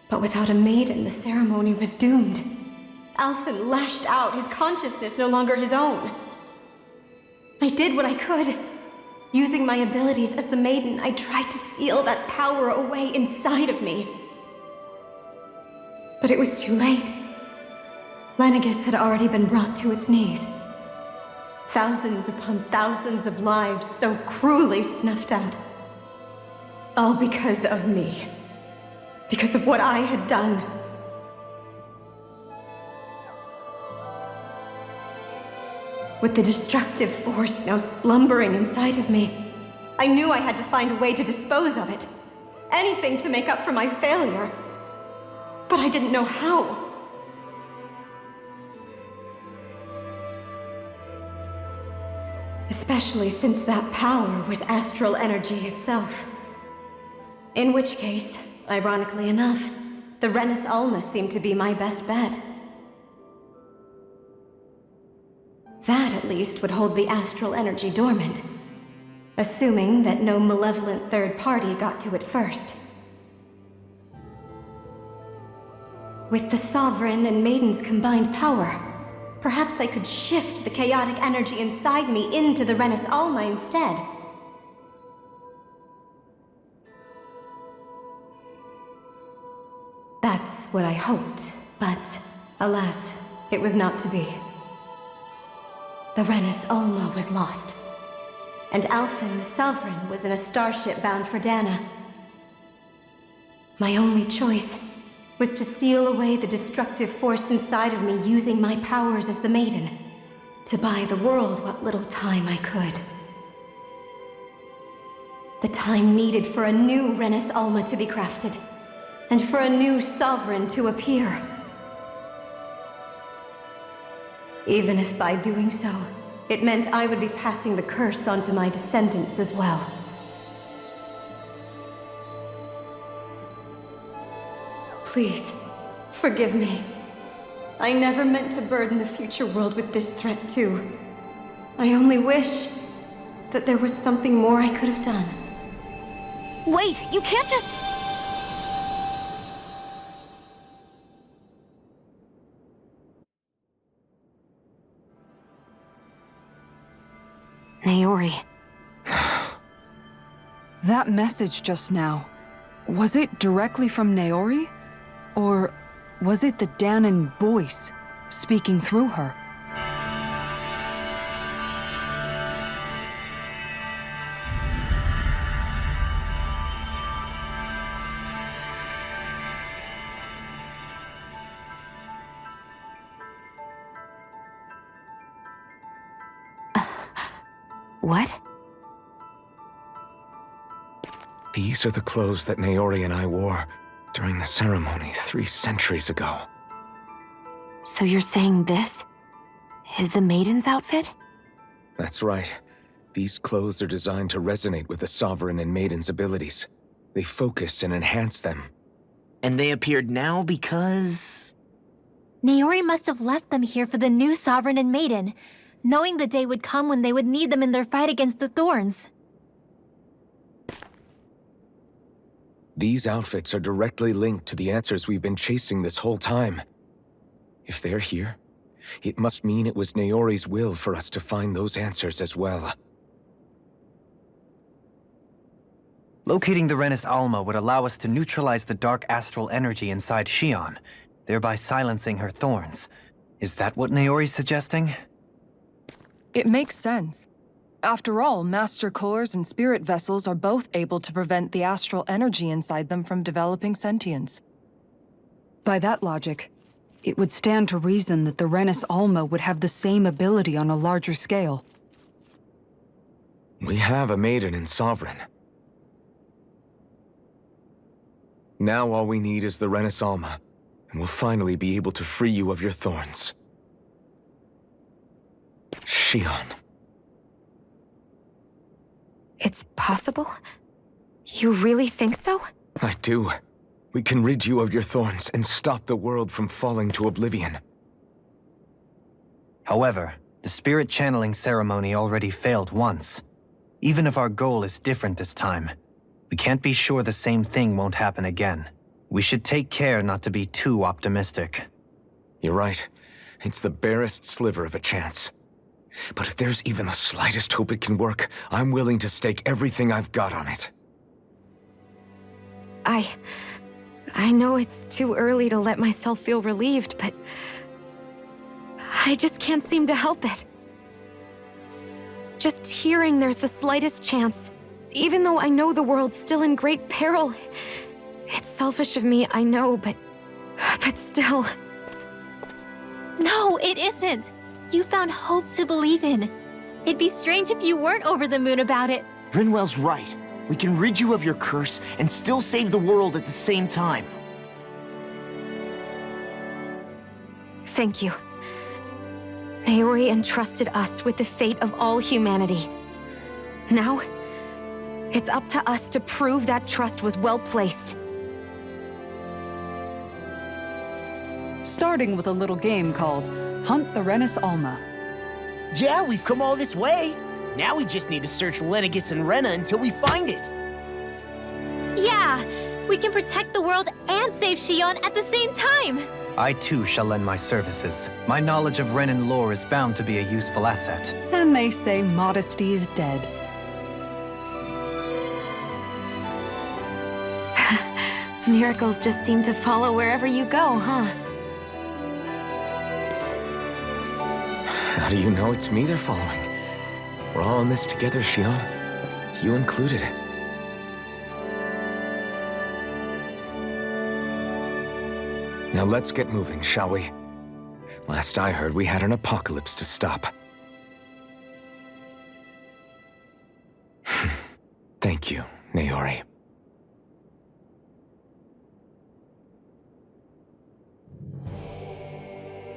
But without a maiden, the ceremony was doomed. Alphen lashed out, his consciousness no longer his own. I did what I could. Using my abilities as the maiden, I tried to seal that power away inside of me. But it was too late. LENEGIS had already been brought to its knees. Thousands upon thousands of lives so cruelly snuffed out. All because of me. Because of what I had done. With the destructive force now slumbering inside of me, I knew I had to find a way to dispose of it. Anything to make up for my failure. But I didn't know how. Especially since that power was astral energy itself. In which case, ironically enough, the Renis Alma seemed to be my best bet. That, at least, would hold the astral energy dormant, assuming that no malevolent third party got to it first. With the Sovereign and Maiden's combined power, perhaps I could shift the chaotic energy inside me into the Renis Alma instead. That's what I hoped, but alas, it was not to be. The Renis Alma was lost, and Alphen, the Sovereign, was in a starship bound for Dana. My only choice was to seal away the destructive force inside of me using my powers as the Maiden, to buy the world what little time I could. The time needed for a new Renis Alma to be crafted, and for a new Sovereign to appear. Even if by doing so, it meant I would be passing the curse on to my descendants as well. Please, forgive me. I never meant to burden the future world with this threat too. I only wish that there was something more I could have done. Wait, you can't just... Naori. That message just now, was it directly from Naori? Or was it the Danan voice speaking through her? What? These are the clothes that Naori and I wore during the ceremony 3 centuries ago. So you're saying this is the Maiden's outfit? That's right. These clothes are designed to resonate with the Sovereign and Maiden's abilities. They focus and enhance them. And they appeared now because... Naori must have left them here for the new Sovereign and Maiden, knowing the day would come when they would need them in their fight against the Thorns. These outfits are directly linked to the answers we've been chasing this whole time. If they're here, it must mean it was Naori's will for us to find those answers as well. Locating the Renis Alma would allow us to neutralize the dark astral energy inside Xion, thereby silencing her thorns. Is that what Naori's suggesting? It makes sense. After all, Master Cores and Spirit Vessels are both able to prevent the astral energy inside them from developing sentience. By that logic, it would stand to reason that the Renis Alma would have the same ability on a larger scale. We have a maiden in Sovereign. Now all we need is the Renis Alma, and we'll finally be able to free you of your thorns. Shion. It's possible? You really think so? I do. We can rid you of your thorns and stop the world from falling to oblivion. However, the spirit channeling ceremony already failed once. Even if our goal is different this time, we can't be sure the same thing won't happen again. We should take care not to be too optimistic. You're right. It's the barest sliver of a chance. But if there's even the slightest hope it can work, I'm willing to stake everything I've got on it. I know it's too early to let myself feel relieved, but I just can't seem to help it. Just hearing there's the slightest chance, even though I know the world's still in great peril. It's selfish of me, I know, but still. No, it isn't. You found hope to believe in. It'd be strange if you weren't over the moon about it. Rinwell's right. We can rid you of your curse and still save the world at the same time. Thank you. Naori entrusted us with the fate of all humanity. Now, it's up to us to prove that trust was well placed. Starting with a little game called Hunt the Renis Alma. Yeah, we've come all this way. Now we just need to search LENEGIS and Rena until we find it. Yeah, we can protect the world and save Shion at the same time. I too shall lend my services. My knowledge of Renan lore is bound to be a useful asset. And they say modesty is dead. Miracles just seem to follow wherever you go, huh? How do you know it's me they're following? We're all in this together, Shion. You included. Now let's get moving, shall we? Last I heard, we had an apocalypse to stop. Thank you, Naori.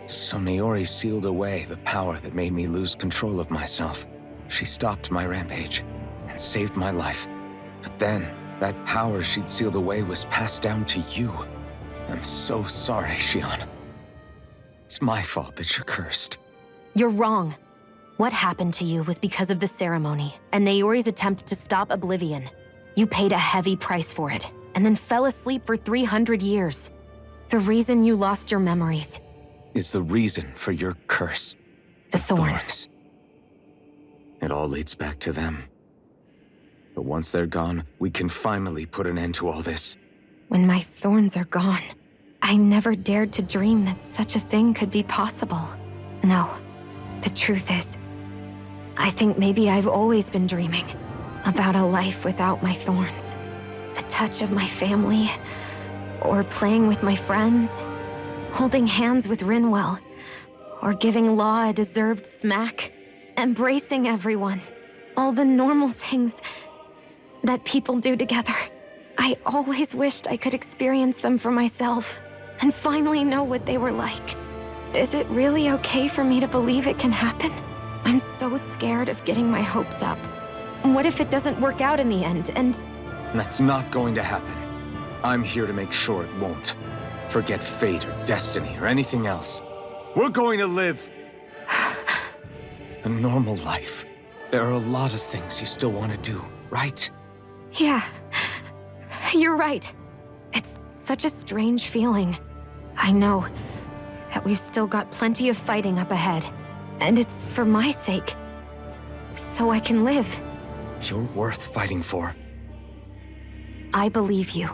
So Naori sealed away the power that made me lose control of myself. She stopped my rampage and saved my life. But then, that power she'd sealed away was passed down to you. I'm so sorry, Shion. It's my fault that you're cursed. You're wrong. What happened to you was because of the ceremony and Naori's attempt to stop Oblivion. You paid a heavy price for it, and then fell asleep for 300 years. The reason you lost your memories is the reason for your curse. The thorns. It all leads back to them. But once they're gone, we can finally put an end to all this. When my thorns are gone, I never dared to dream that such a thing could be possible. No, the truth is, I think maybe I've always been dreaming about a life without my thorns. The touch of my family, or playing with my friends, holding hands with Rinwell, or giving Law a deserved smack, embracing everyone. All the normal things that people do together. I always wished I could experience them for myself, and finally know what they were like. Is it really okay for me to believe it can happen? I'm so scared of getting my hopes up. What if it doesn't work out in the end, and... That's not going to happen. I'm here to make sure it won't. Forget fate or destiny or anything else. We're going to live a normal life. There are a lot of things you still want to do, right? Yeah, you're right. It's such a strange feeling. I know that we've still got plenty of fighting up ahead, and it's for my sake, so I can live. You're worth fighting for. I believe you,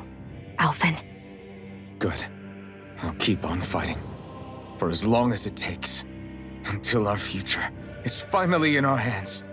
Alphen. Good. I'll keep on fighting. For as long as it takes. Until our future is finally in our hands.